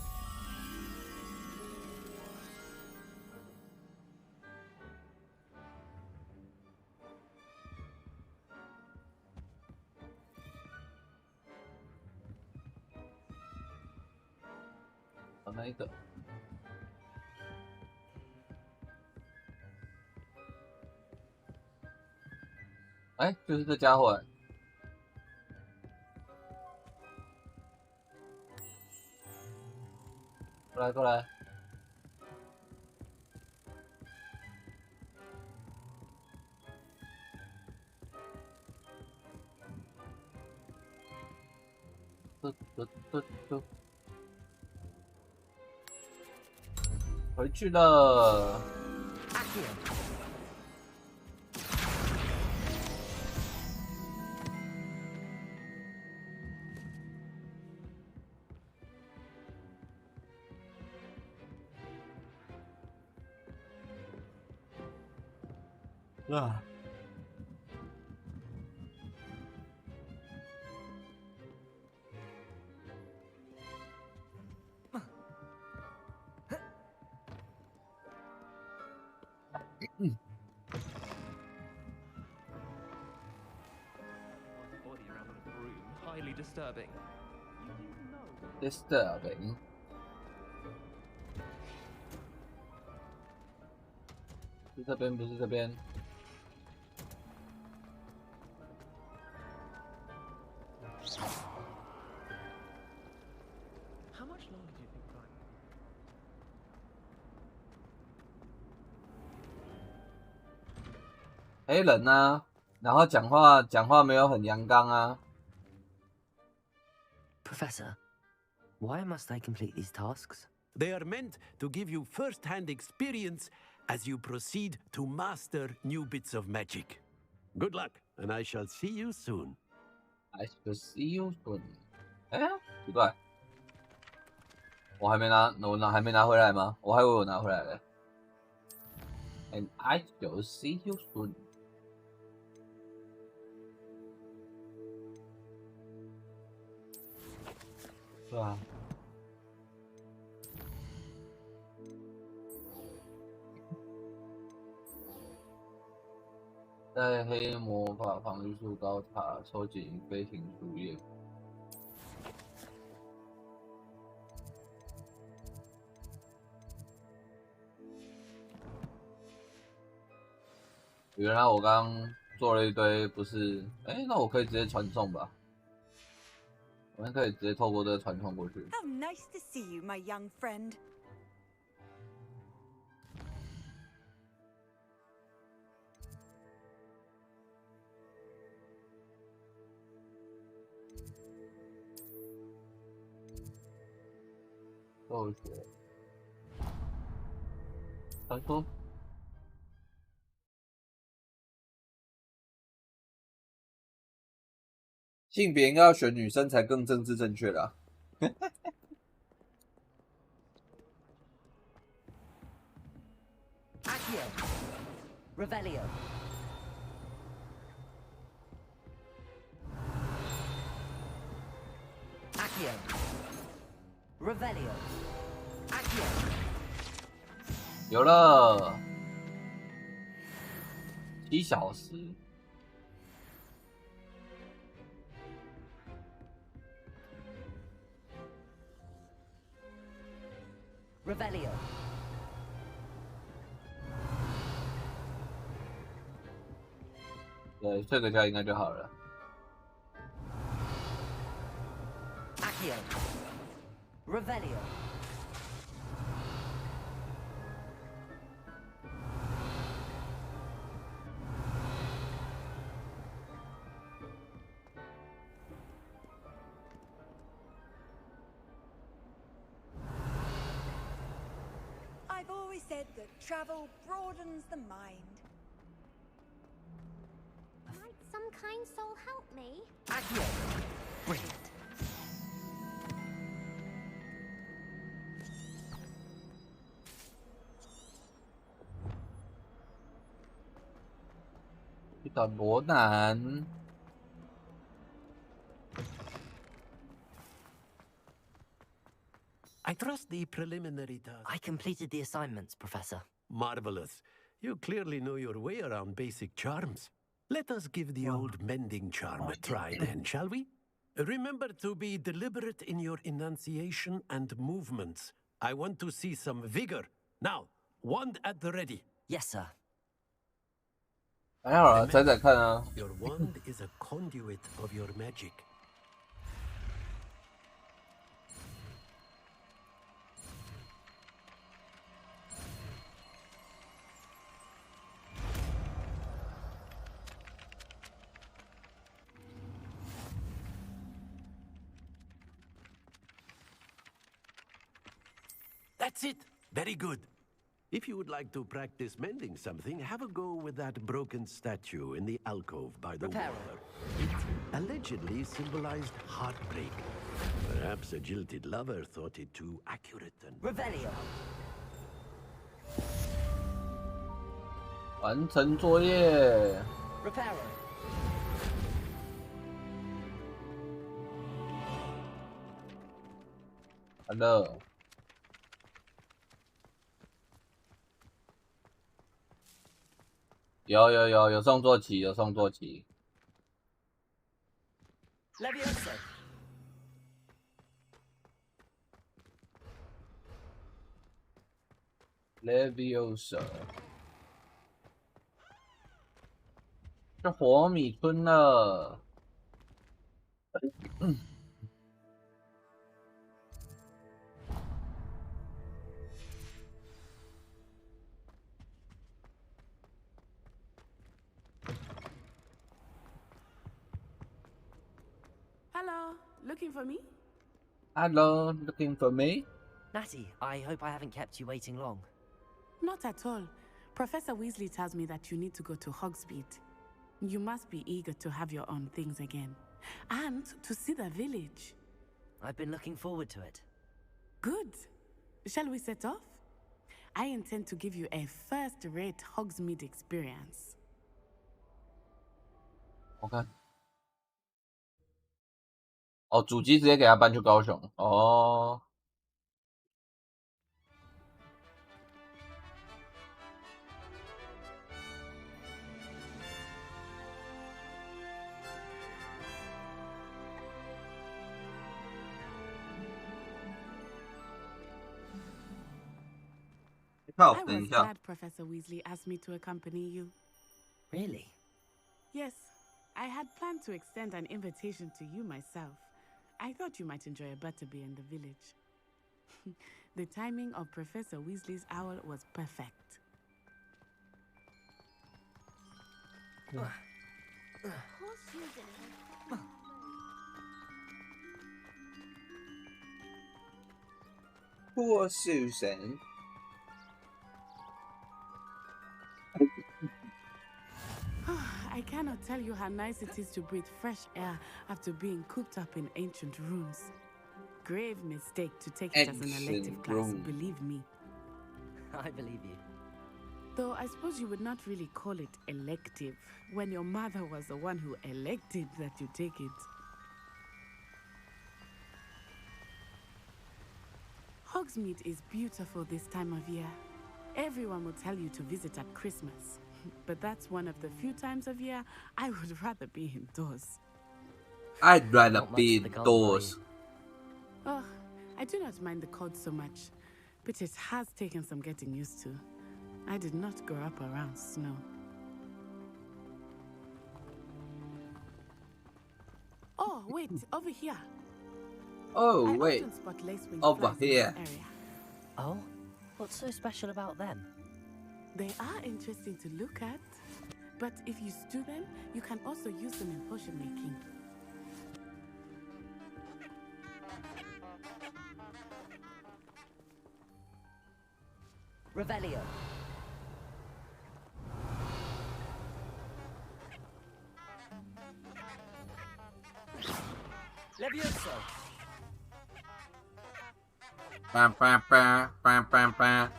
Oh, 那一个。哎，就是这家伙。过来，过来。回去了。啊！Highly disturbing. Disturbing. 是这边，不是这边。How much longer do you think I'm? 黑人啊，然后讲话没有很阳刚啊。Professor, why must I complete these tasks? They are meant to give you first-hand experience as you proceed to master new bits of magic. Good luck, and I shall see you soon. I shall see you soon. 哎，奇怪，我还没拿回来吗？我还以为我拿回来了。And I shall see you soon. 是吧？在黑魔法防御术高塔收集飞行树叶。原来我刚刚做了一堆，不是？哎，那我可以直接传送吧？我们可以直接透过这个传送过去。How nice to see you, my young friend. 教学，传说。性别应该要选女生才更政治正确啦。Accio. Revelio. Accio. Revelio. Accio. 有了7小时。Revelio. 对，睡个觉应该就好了。Accio. Revelio. I've always said that travel broadens the mind. Might some kind soul help me? Accio. Brilliant. I trust the preliminary task. I completed the assignments, Professor. Marvelous. You clearly know your way around basic charms. Let us give the old mending charm a try then, shall we? Remember to be deliberate in your enunciation and movements. I want to see some vigor. Now, wand at the ready. Yes, sir. 还好啦，载载看啊。Your wand is a conduit of your magic. That's it. Very good. If you would like to practice mending something, have a go with that broken statue in the alcove by the water. It allegedly symbolized heartbreak. Perhaps a jilted lover thought it too accurate and... Revelio. 完成作业。Reparo. 完了。有送坐骑，有送坐骑。Levioso. Levioso。是火米村了。Hello, looking for me? Hello, looking for me? Natty, I hope I haven't kept you waiting long. Not at all. Professor Weasley tells me that you need to go to Hogsmeade. You must be eager to have your own things again. And to see the village. I've been looking forward to it. Good. Shall we set off? I intend to give you a first-rate Hogsmeade experience. OK。哦，主机直接给他搬去高雄。哦。I was glad Professor Weasley asked me to accompany you. Really? Yes. I had planned to extend an invitation to you myself. I thought you might enjoy a butterbeer in the village. The timing of Professor Weasley's owl was perfect. Poor Susan. I cannot tell you how nice it is to breathe fresh air after being cooped up in ancient rooms. Grave mistake to take it as an elective class, believe me. I believe you. Though I suppose you would not really call it elective when your mother was the one who elected that you take it. Hogsmeade is beautiful this time of year. Everyone will tell you to visit at Christmas. But that's one of the few times of year I would rather be indoors. I'd rather be indoors. Oh, I do not mind the cold so much, but it has taken some getting used to. I did not grow up around snow. Oh, wait, over here. Oh, wait. Over here. Oh, what's so special about them? They are interesting to look at, but if you stew them, you can also use them in potion making. Revelio. Levioso. Bam, bam, bam, bam, bam, bam.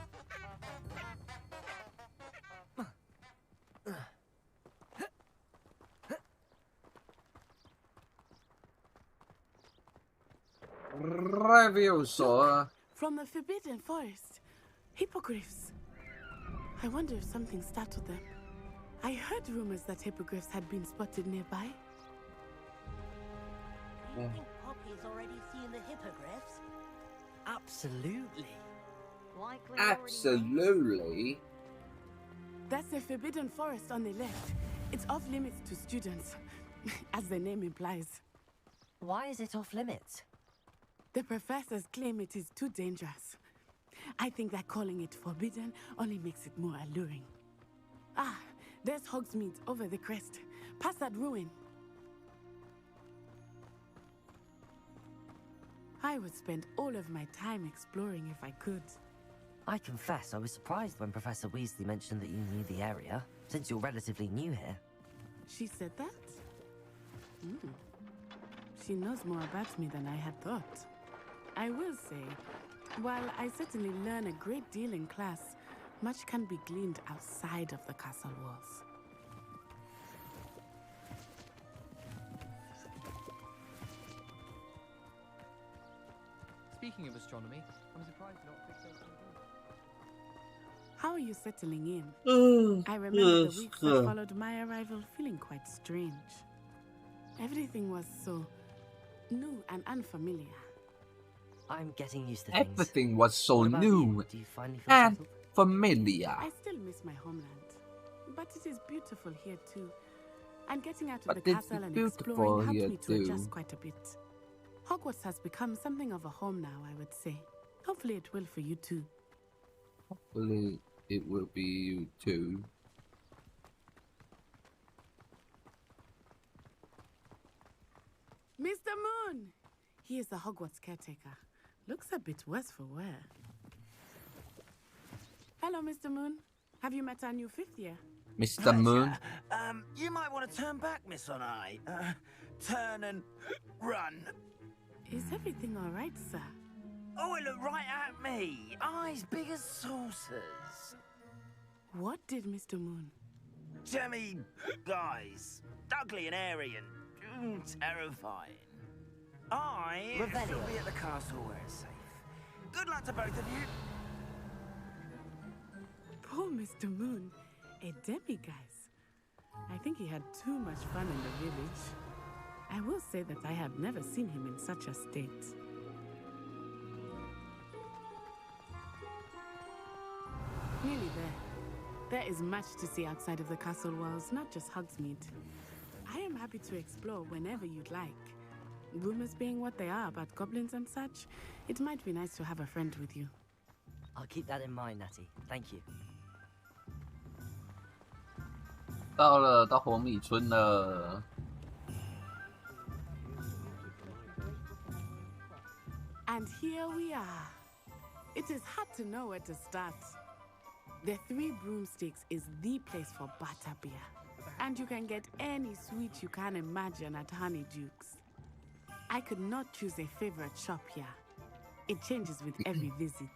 Levioso. From the Forbidden Forest. Hippogriffs. I wonder if something startled them. I heard rumors that hippogriffs had been spotted nearby. Do you think Poppy's already seen the hippogriffs? Absolutely. Absolutely. That's the Forbidden Forest on the left. It's off limits to students, as the name implies. Why is it off limits? The professors claim it is too dangerous. I think that calling it forbidden only makes it more alluring. Ah, there's Hogsmeade over the crest. Past that ruin. I would spend all of my time exploring if I could. I confess I was surprised when Professor Weasley mentioned that you knew the area, since you're relatively new here. She said that? She knows more about me than I had thought. I will say, while I certainly learn a great deal in class, much can be gleaned outside of the castle walls. Speaking of astronomy, I'm surprised you're not fixated on it. How are you settling in? I remember the weeks that followed my arrival feeling quite strange. Everything was so new and unfamiliar. I'm getting used to things. Everything was so new and familiar. I still miss my homeland, but it is beautiful here too. And getting out of the castle and exploring helped me to adjust quite a bit. Hogwarts has become something of a home now, I would say. Hopefully it will for you too. Hopefully it will be you too. Mr. Moon! He is the Hogwarts caretaker. Looks a bit worse for wear. Hello, Mr. Moon. Have you met our new 5th year? Mr. Moon. You might want to turn back, Miss Onai. Turn and run. Is everything all right, sir? Oh, it looked right at me. Eyes big as saucers. What did Mr. Moon? Jemmy, guys. Ugly and airy and terrifying. I will be at the castle where it's safe. Good luck to both of you. Poor Mr. Moon. A demiguise. I think he had too much fun in the village. I will say that I have never seen him in such a state. Nearly there. There is much to see outside of the castle walls, not just Hogsmeade. I am happy to explore whenever you'd like. Rumors being what they are about goblins and such, it might be nice to have a friend with you. I'll keep that in mind, Natty. Thank you. 到红米村了。And here we are. It is hard to know where to start. The 3 Broomsticks is the place for butterbeer. And you can get any sweet you can imagine at Honeydukes. I could not choose a favorite shop here. It changes with every visit.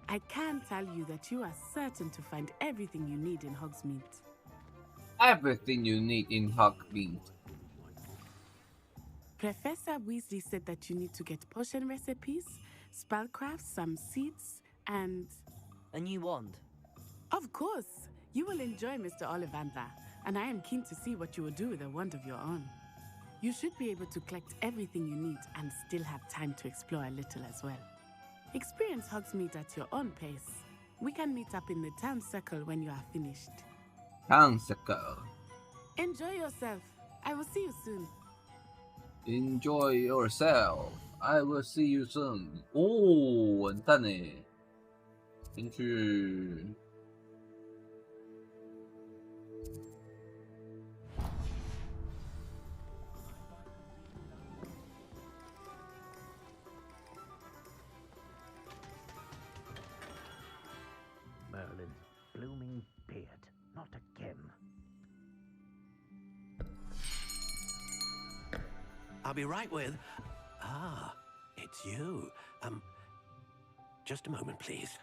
I can tell you that you are certain to find everything you need in Hogsmeade. Everything you need in Hogsmeade. Professor Weasley said that you need to get potion recipes, spellcrafts, some seeds, and... A new wand. Of course! You will enjoy Mr. Ollivander, and I am keen to see what you will do with a wand of your own. You should be able to collect everything you need and still have time to explore a little as well. Experience Hogsmeade at your own pace. We can meet up in the town circle when you are finished. Town circle. Enjoy yourself. I will see you soon. Enjoy yourself. I will see you soon. 哦，完蛋呢！进去。Merlin's blooming beard. Not again. I'll be right with... Ah, it's you. Just a moment, please.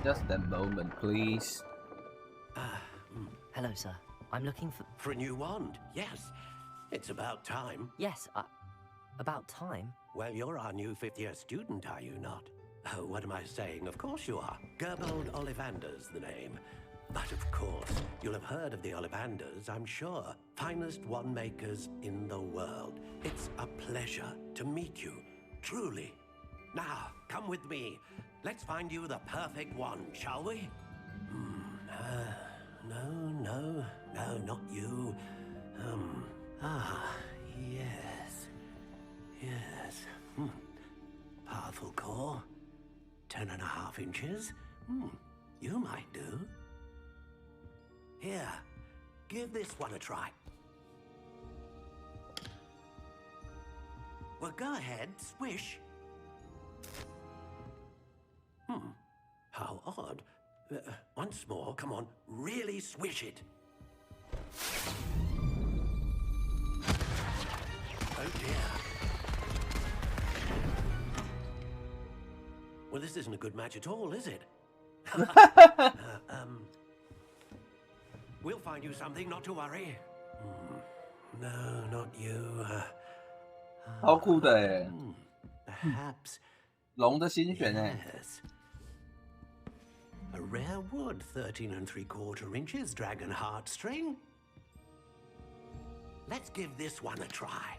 Just a moment, please. Hello, sir. I'm looking for... For a new wand, yes. It's about time. Yes, about time? Well, you're our new 5th-year student, are you not? Oh, what am I saying? Of course you are. Gerbold Ollivander's the name. But of course, you'll have heard of the Ollivanders, I'm sure. Finest wand makers in the world. It's a pleasure to meet you, truly. Now, come with me. Let's find you the perfect wand, shall we? No, not you. Yes. Powerful core. 10.5 inches. You might do. Here, give this one a try. Well, go ahead, swish. How odd. Once more, come on, really swish it. Oh dear. Well, this isn't a good match at all, is it? We'll find you something, not to worry. No, not you. 超酷的哎 Perhaps. 龙的心选哎 Yes. A rare wood, 13 3/4 inches, dragon heartstring. Let's give this one a try.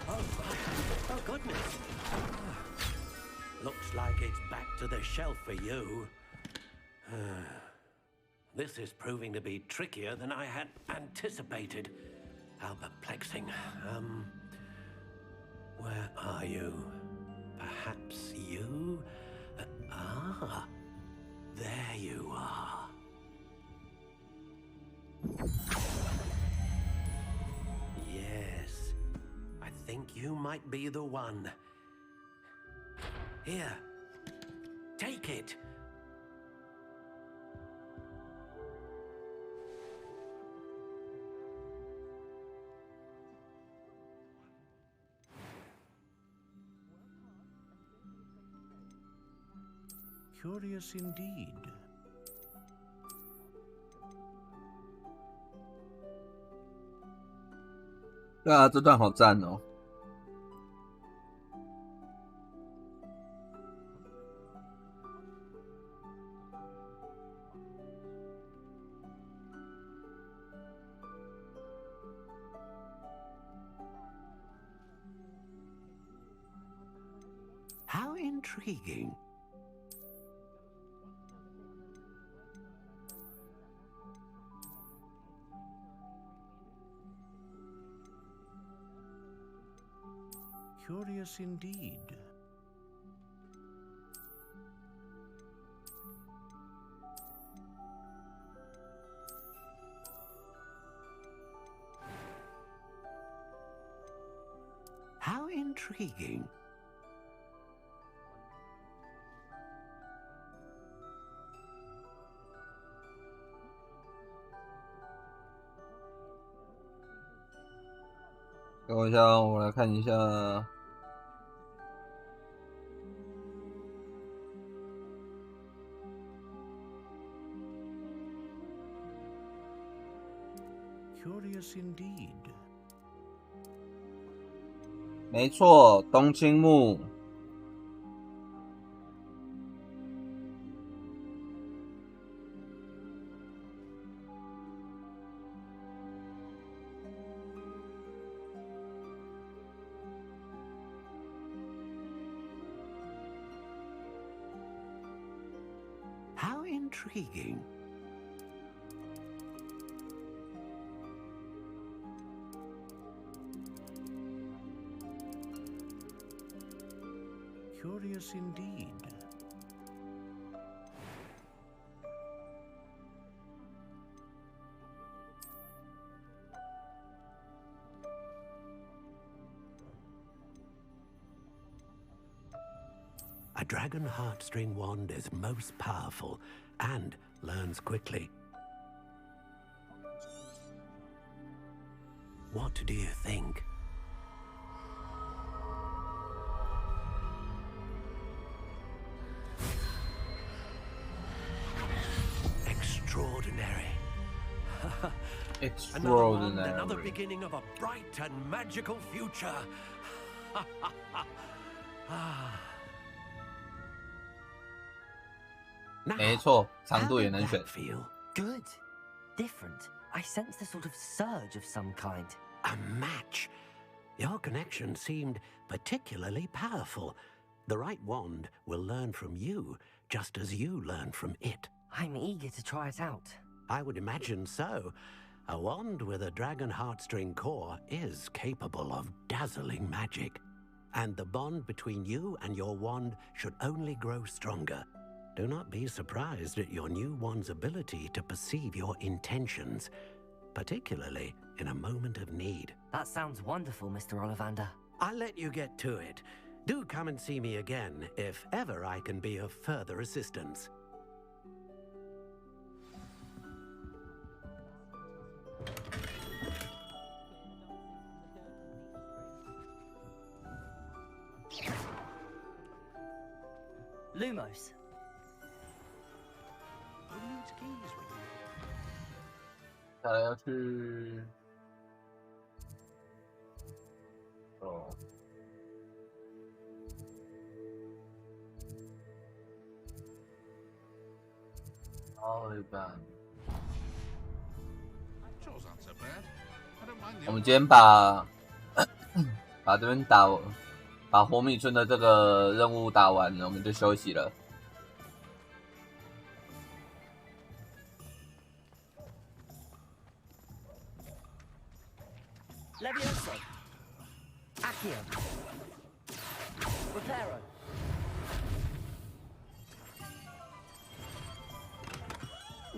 Oh goodness. Looks like it's back to the shelf for you. This is proving to be trickier than I had anticipated. How perplexing. Where are you? Perhaps you? There you are. Yes, I think you might be the one. Here, take it. Curious indeed. 对啊，这段好赞哦。How intriguing. Curious indeed. How intriguing.等我一下，我来看一下。Curious indeed. 没错，冬青木。How intriguing. Curious indeed. A dragon heartstring wand is most powerful and learns quickly. What do you think? Extraordinary. Extraordinary. Another beginning of a bright and magical future. 没错，长度也能选。 Good. Different. I sensed a sort of surge of some kind. A match. Your connection seemed particularly powerful. The right wand will learn from you, just as you learn from it. I'm eager to try it out. I would imagine so. A wand with a dragon heartstring core is capable of dazzling magic. And the bond between you and your wand should only grow stronger. Do not be surprised at your new wand's ability to perceive your intentions, particularly in a moment of need. That sounds wonderful, Mr. Ollivander. I'll let you get to it. Do come and see me again if ever I can be of further assistance. Lumos. 他要去哦，好一般。我们今天把这边把火米村的这个任务打完了，我们就休息了。Levioso. Accio. Reparo.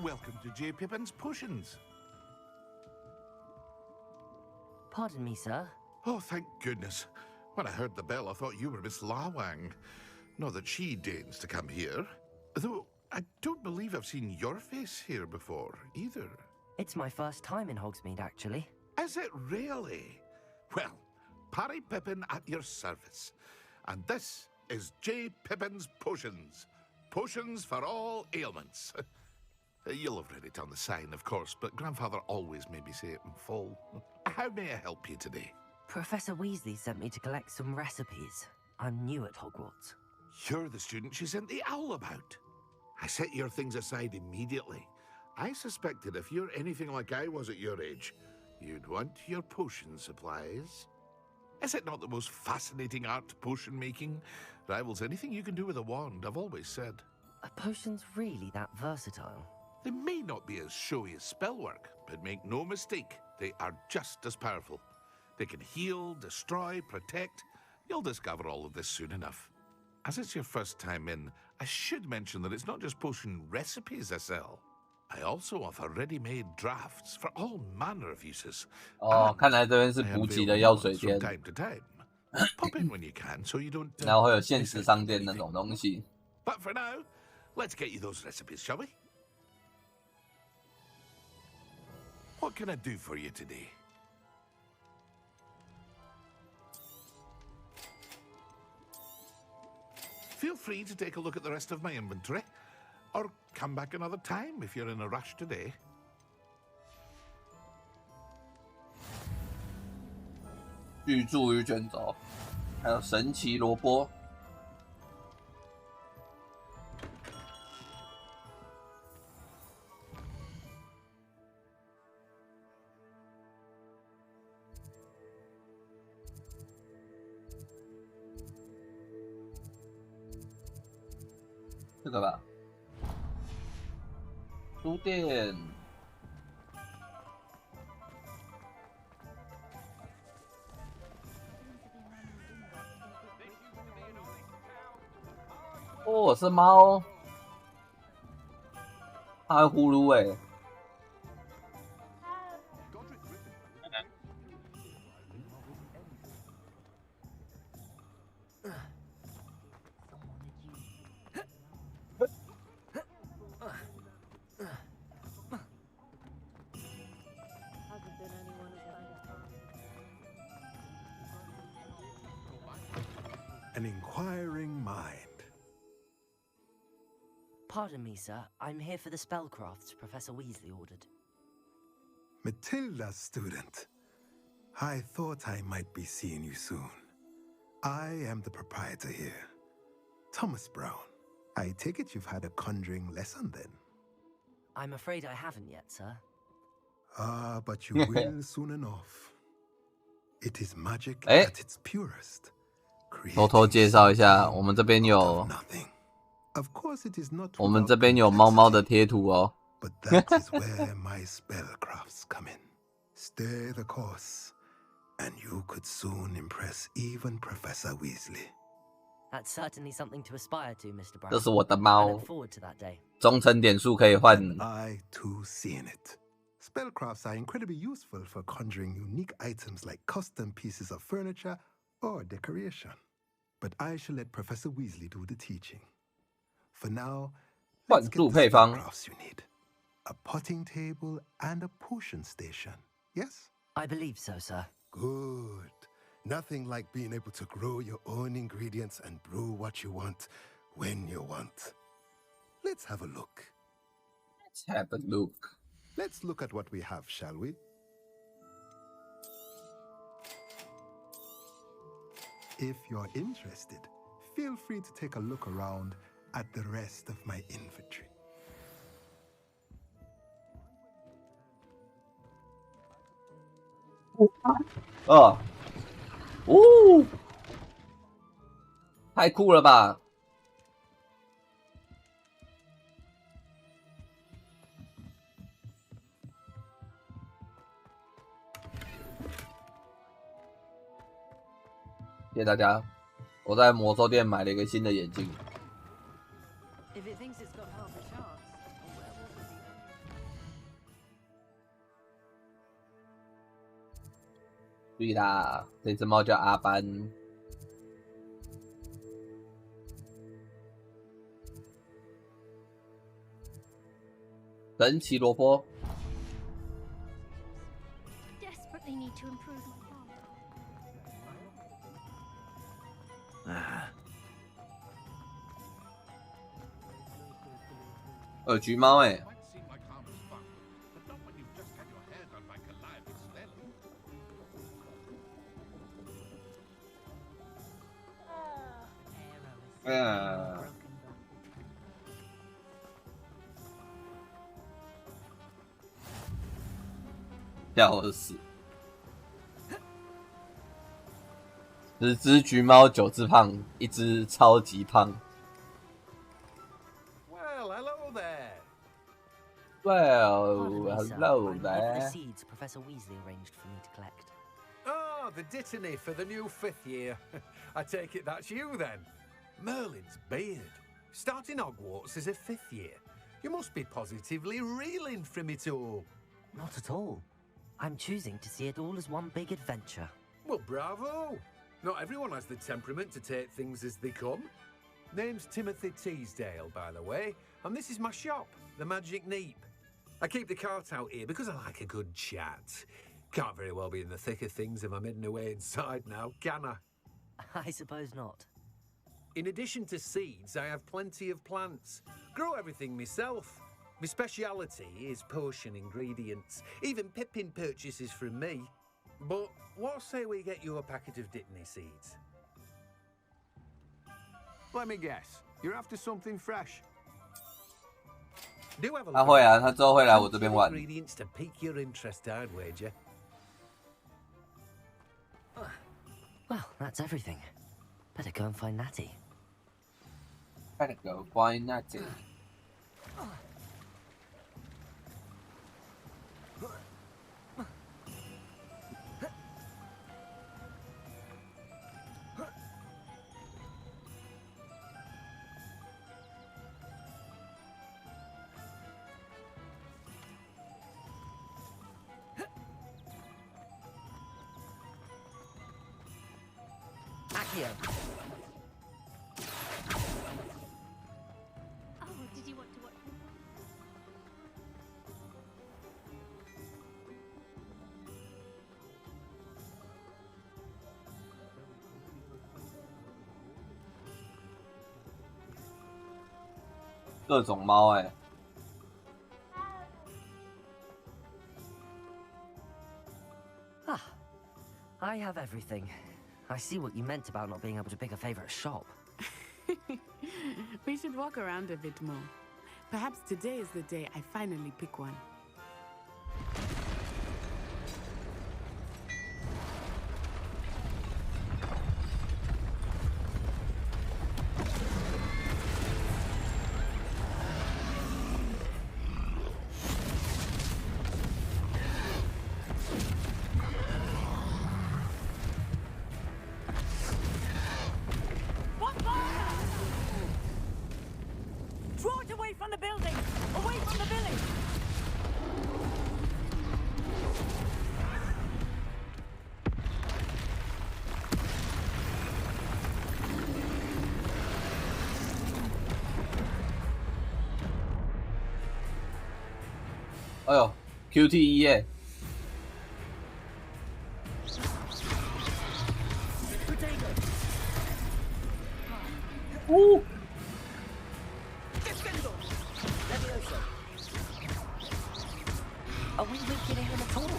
Welcome to J. Pippin's Potions. Pardon me, sir. Oh, thank goodness. When I heard the bell, I thought you were Miss Lawang. Not that she deigns to come here. Though I don't believe I've seen your face here before, either. It's my first time in Hogsmeade, actually. Is it really? Well, Parry Pippin at your service. And this is J. Pippin's Potions. Potions for all ailments. You'll have read it on the sign, of course, but Grandfather always made me say it in full. How may I help you today? Professor Weasley sent me to collect some recipes. I'm new at Hogwarts. You're the student she sent the owl about. I set your things aside immediately. I suspected if you're anything like I was at your age, you'd want your potion supplies. Is it not the most fascinating art, potion making? Rivals anything you can do with a wand, I've always said. Are potions really that versatile? They may not be as showy as spellwork, but make no mistake, they are just as powerful. They can heal, destroy, protect. You'll discover all of this soon enough. As it's your first time in, I should mention that it's not just potion recipes I sell. I also offer ready-made drafts for all manner of uses. 哦，看来这边是补给的药水店。 From time to time. Pop in when you can, so you don't. 然后会有限时商店那种东西。But for now, let's get you those recipes, shall we? What can I do for you today? Feel free to take a look at the rest of my inventory, or come back another time if you're in a rush today. 巨贮鱼卷轴，还有神奇萝卜。这个吧，书店。哦，是猫，它会呼噜哎。An inquiring mind. Pardon me, sir. I'm here for the spellcrafts Professor Weasley ordered. Matilda's student. I thought I might be seeing you soon. I am the proprietor here, Thomas Brown. I take it you've had a conjuring lesson then? I'm afraid I haven't yet, sir. Ah, but you will soon enough. It is magic at its purest. 偷偷介绍一下，我们这边有，我们这边有猫猫的贴图哦。But that is where my spellcrafts come in. Stay the course, and you could soon impress even Professor Weasley. That's certainly something to aspire to, Mr. Brown. 这是我的猫。 I look forward to that day. 忠诚点数可以换。I too see in it. Spellcrafts are incredibly useful for conjuring unique items like custom pieces of furniture or decoration. But I shall let Professor Weasley do the teaching. For now, let's get the spellcrafts you need. A potting table and a potion station, yes? I believe so, sir. Good. Nothing like being able to grow your own ingredients and brew what you want when you want. Let's have a look. Let's have a look. Let's look at what we have, shall we? If you're interested, feel free to take a look around at the rest of my inventory. Oh. 哦，太酷了吧！谢谢大家，我在魔兽店买了一个新的眼镜。注意啦，这只猫叫阿班。神奇萝卜。Desperately need to improve my farm. 橘猫哎。笑死！10只橘猫，9只胖，1只超级胖。Well, hello there. Well, hello there. there. The seeds Professor Weasley arranged for me to collect. Oh, the dittany for the new 5th year. I take it that's you then. Merlin's beard. Starting Hogwarts as a 5th year. You must be positively reeling from it all. Not at all. I'm choosing to see it all as one big adventure. Well, bravo! Not everyone has the temperament to take things as they come. Name's Timothy Teasdale, by the way, and this is my shop, the Magic Neep. I keep the cart out here because I like a good chat. Can't very well be in the thick of things if I'm hidden away inside now, can I? I suppose not. In addition to seeds, I have plenty of plants. Grow everything myself. My speciality is potion ingredients. Even Pippin purchases from me. But what say we get you a packet of Dittany seeds? Let me guess. You're after something fresh. Do have a 他会啊，他之后会来我这边玩。 ingredients to pique your interest, I'd wager. Well, that's everything. Better go and find Natty. Better go find Natty. Accio. Oh, did you want to watch? 各种猫哎。 Ah, I have everything. I see what you meant about not being able to pick a favorite shop. We should walk around a bit more. Perhaps today is the day I finally pick one. Draw it away from the building! Away from the village!哎呦 ，QTE 耶！呜！ Are we weakening him at all?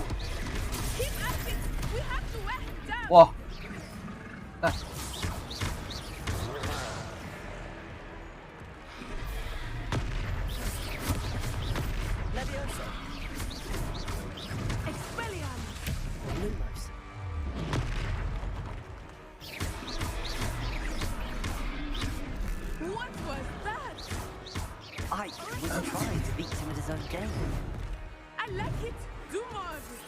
Keep at it! We have to wear him down! 哇！哎。 Leviosa! Expelliarmus! Lumos. What was that? I was trying to beat him at his own game. I like it! Do more of it!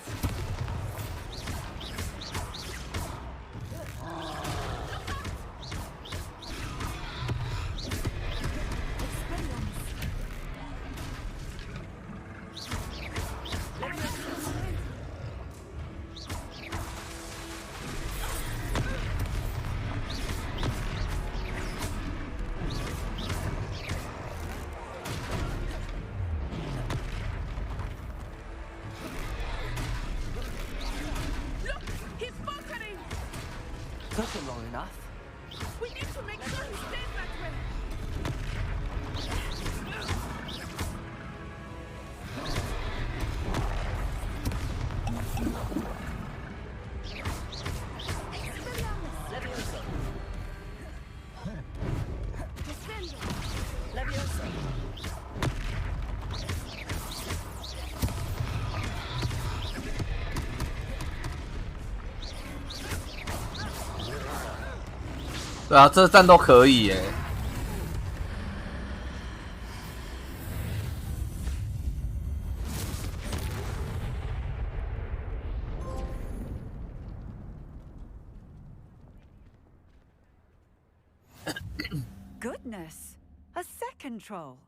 Took him long enough. We need to make sure he stays that way. Leviosa. 对啊，这战斗可以耶。Goodness, a second troll.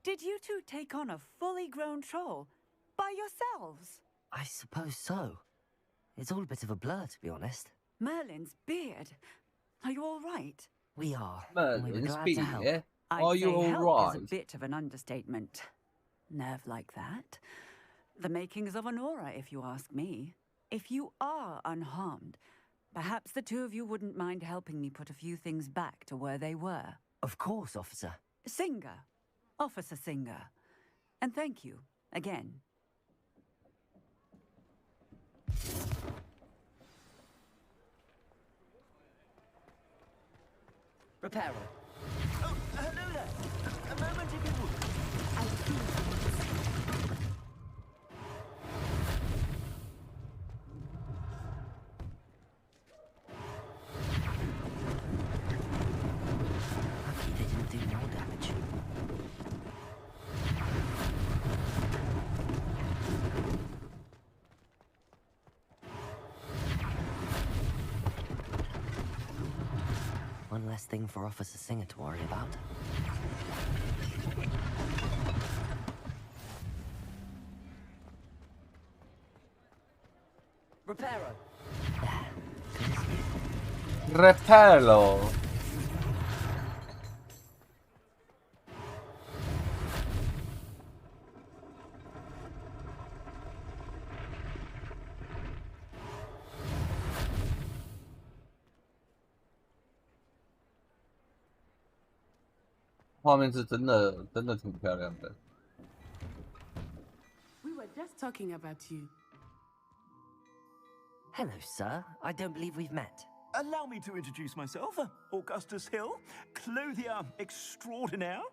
Did you two take on a fully grown troll by yourselves? I suppose so. It's all a bit of a blur, to be honest. Merlin's beard. Are you all right? We are. Merlin's beard. Are you I'd say all help right? is a bit of an understatement. Nerve like that. The makings of an aura, if you ask me. If you are unharmed, perhaps the two of you wouldn't mind helping me put a few things back to where they were. Of course, officer. Singer. Officer Singer. And thank you, again. Reparo. Oh, hello there. A moment if you would. I feel Lucky they didn't do more damage. One less thing for Officer Singer to worry about. Reparo. Reparo. 画面是真的挺漂亮的。We were just talking about you. Hello, sir. I don't believe we've met. Allow me to introduce myself, Augustus Hill, clothier extraordinaire.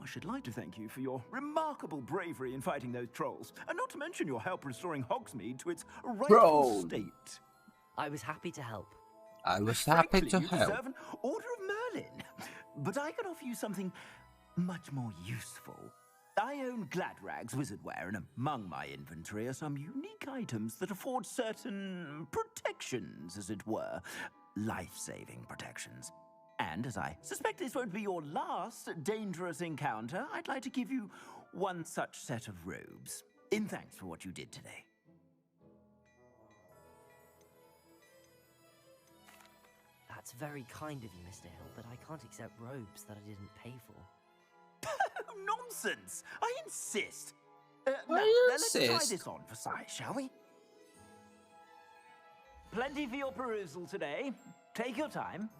I should like to thank you for your remarkable bravery in fighting those trolls, and not to mention your help restoring Hogsmeade to its rightful state. I was happy to help. I was happy to you help. deserve an Order of Merlin, but I can offer you something much more useful. I own Gladrag's wizardware, and among my inventory are some unique items that afford certain protections, as it were. Life-saving protections. And as I suspect this won't be your last dangerous encounter, I'd like to give you one such set of robes, in thanks for what you did today. That's very kind of you, Mr. Hill, but I can't accept robes that I didn't pay for. Nonsense! I insist! Let's try this on for size, shall we? Plenty for your perusal today. Take your time.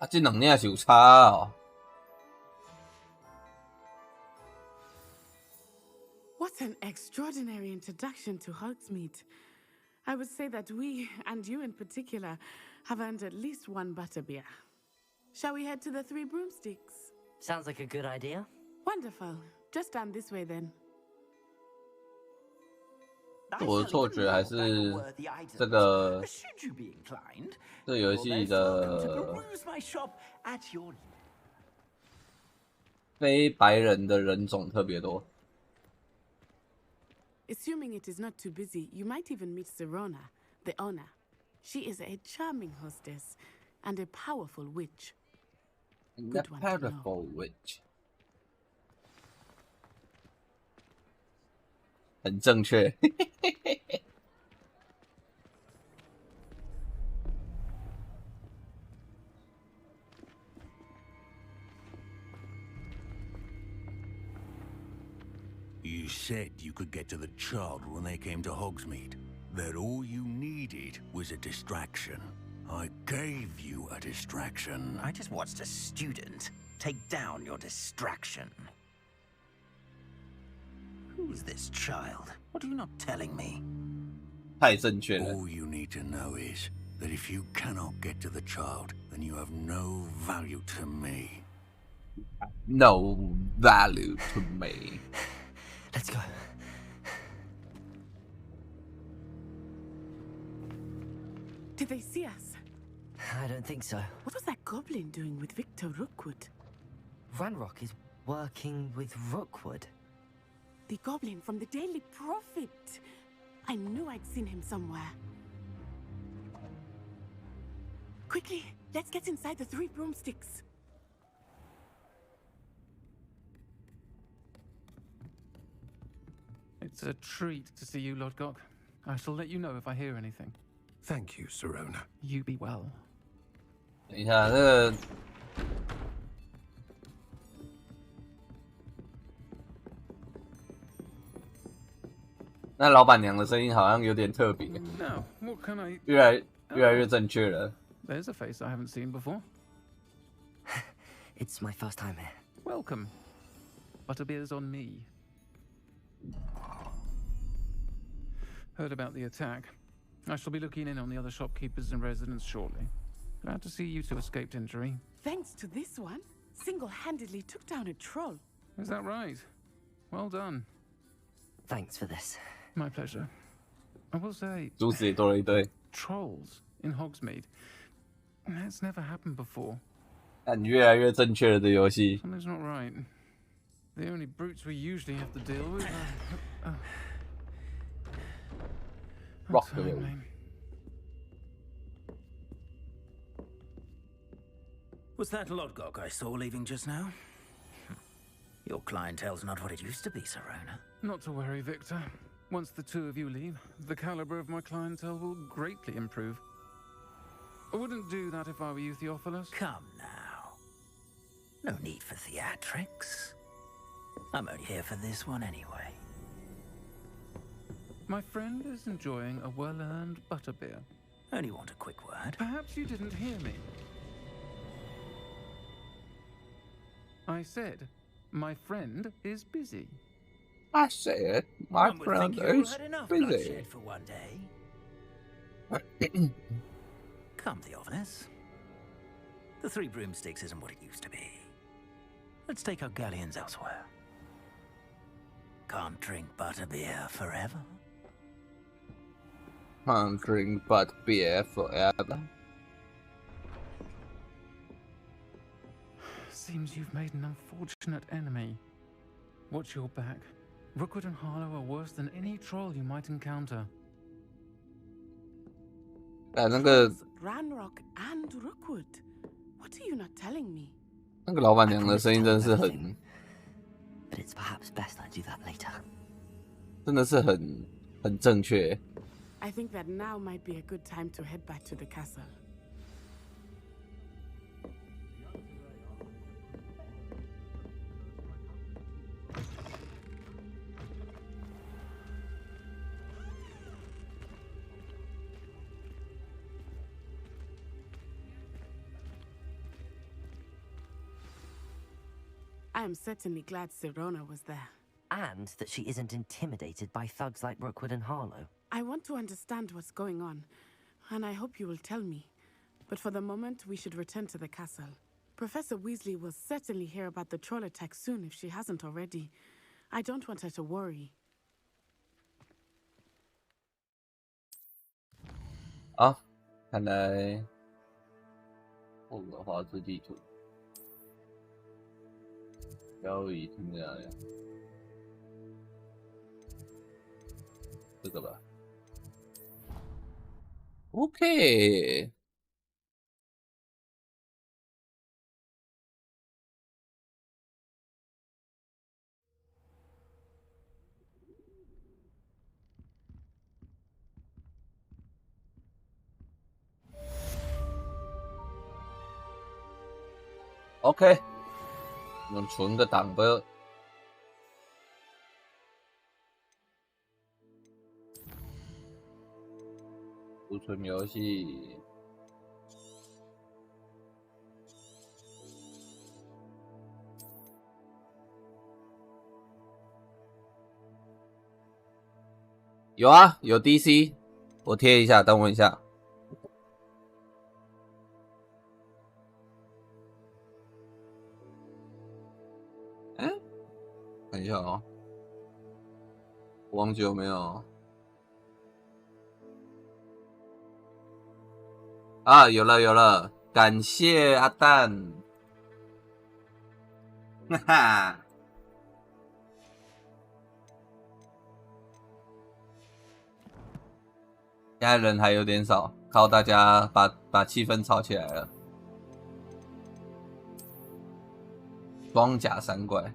Ah, 这两领是有差哦。What an extraordinary introduction to Hogsmeade. I would say that we, and you in particular, have earned at least one butterbeer. Shall we head to the Three Broomsticks? Sounds like a good idea. Wonderful. Just down this way then. 我的错觉还是这个游戏的非白人的人种特别多。Assuming it is not too busy, you might even meet Serona, the owner. She is a charming hostess and a powerful witch. A powerful witch. 很正确。said you could get to the child when they came to Hogsmeade. That all you needed was a distraction. I gave you a distraction. I just watched a student take down your distraction. Who's this child? What are you not telling me? 太正确了。 All you need to know is that if you cannot get to the child, then you have no value to me. No value to me. Let's go. Did they see us? I don't think so. What was that goblin doing with Victor Rookwood? Ranrock is working with Rookwood. The goblin from the Daily Prophet. I knew I'd seen him somewhere. Quickly, let's get inside the 3 broomsticks. It's a treat to see you, Lodgok. I shall let you know if I hear anything. Thank you, Sirona. You be well. 等一下，那个那老板娘的声音好像有点特别， Now, what can I... 越来越正确了。 There's a face I haven't seen before. It's my first time here. Welcome. Butterbeer's on me. Heard about the attack. I shall be looking in on the other shopkeepers and residents shortly. Glad to see you two escaped injury. Thanks to this one, single-handedly took down a troll. Is that right? Well done. Thanks for this. My pleasure. I will say... 珠子也多了一堆。 Trolls in Hogsmeade. That's never happened before. 看越来越正确了的游戏。 Something's not right. The only brutes we usually have to deal with are... Rock the road. Was that Lodgok I saw leaving just now? Your clientele's not what it used to be, Sirona. Not to worry, Victor. Once the two of you leave, the caliber of my clientele will greatly improve. I wouldn't do that if I were you, Theophilus. Come now. No need for theatrics. I'm only here for this one anyway. My friend is enjoying a well-earned butterbeer. Only want a quick word. Perhaps you didn't hear me. I said, my friend is busy. I said, my friend is busy. For one day. Come, Theophilus. The 3 broomsticks isn't what it used to be. Let's take our galleons elsewhere. Can't drink butterbeer forever. Can't drink butterbeer forever. Seems you've made an unfortunate enemy. Watch your back. Rookwood and Harlow are worse than any troll you might encounter. 那个 Ranrock and Rookwood. What are you not telling me? 那个老板娘的声音真的是很， But it's perhaps best I do that later. 真的是很正确。 I think that now might be a good time to head back to the castle. I am certainly glad Sirona was there. And that she isn't intimidated by thugs like Rookwood and Harlow. I want to understand what's going on, and I hope you will tell me. But for the moment, we should return to the castle. Professor Weasley will certainly hear about the troll attack soon if she hasn't already. I don't want her to worry. 好，看来霍格华兹地图。 交易听在哪里？这个吧。OK。OK。我们存个档吧。储存游戏。有啊，有 DC， 我贴一下，等我一下。看一下哦，我忘记有没有啊？有了，感谢阿蛋，哈哈。现在人还有点少，靠大家把气氛炒起来了。装甲三怪。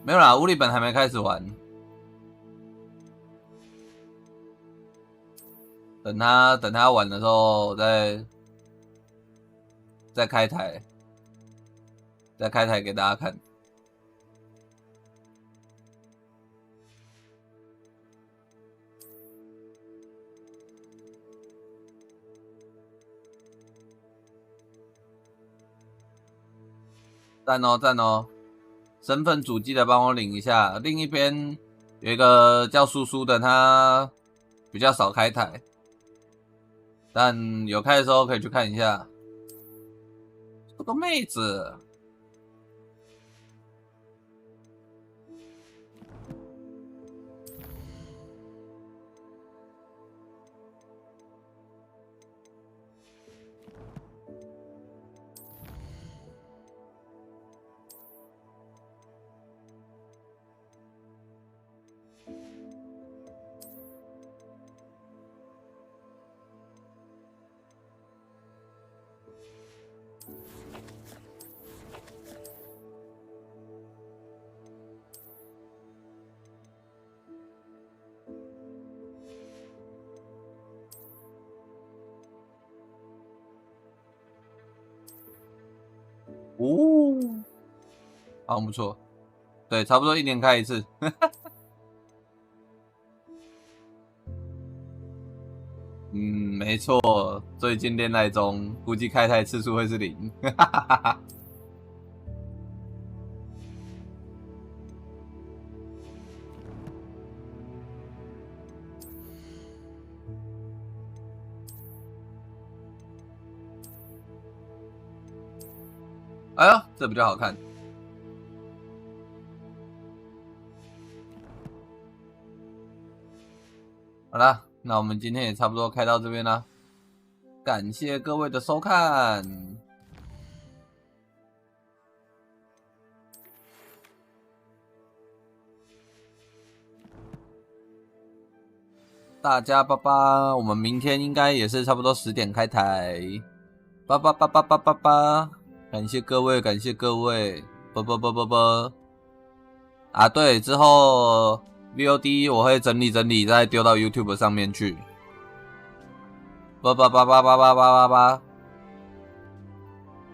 没有啦，物理本还没开始玩，等他玩的时候再开台给大家看。赞哦！身份主机的帮我领一下。另一边有一个叫苏苏的，他比较少开台，但有开的时候可以去看一下。这个妹子。哦，好像不错，对，差不多1年开一次。没错，最近恋爱中，估计开台次数会是0。哎呦，这比较好看。好啦，那我们今天也差不多开到这边啦，感谢各位的收看。大家拜拜，我们明天应该也是差不多10点开台，拜拜拜拜拜拜拜。感谢各位，感谢各位，啵啵啵啵啵。啊，对，之后 VOD 我会整理再丢到 YouTube 上面去。啵啵啵啵啵啵啵啵。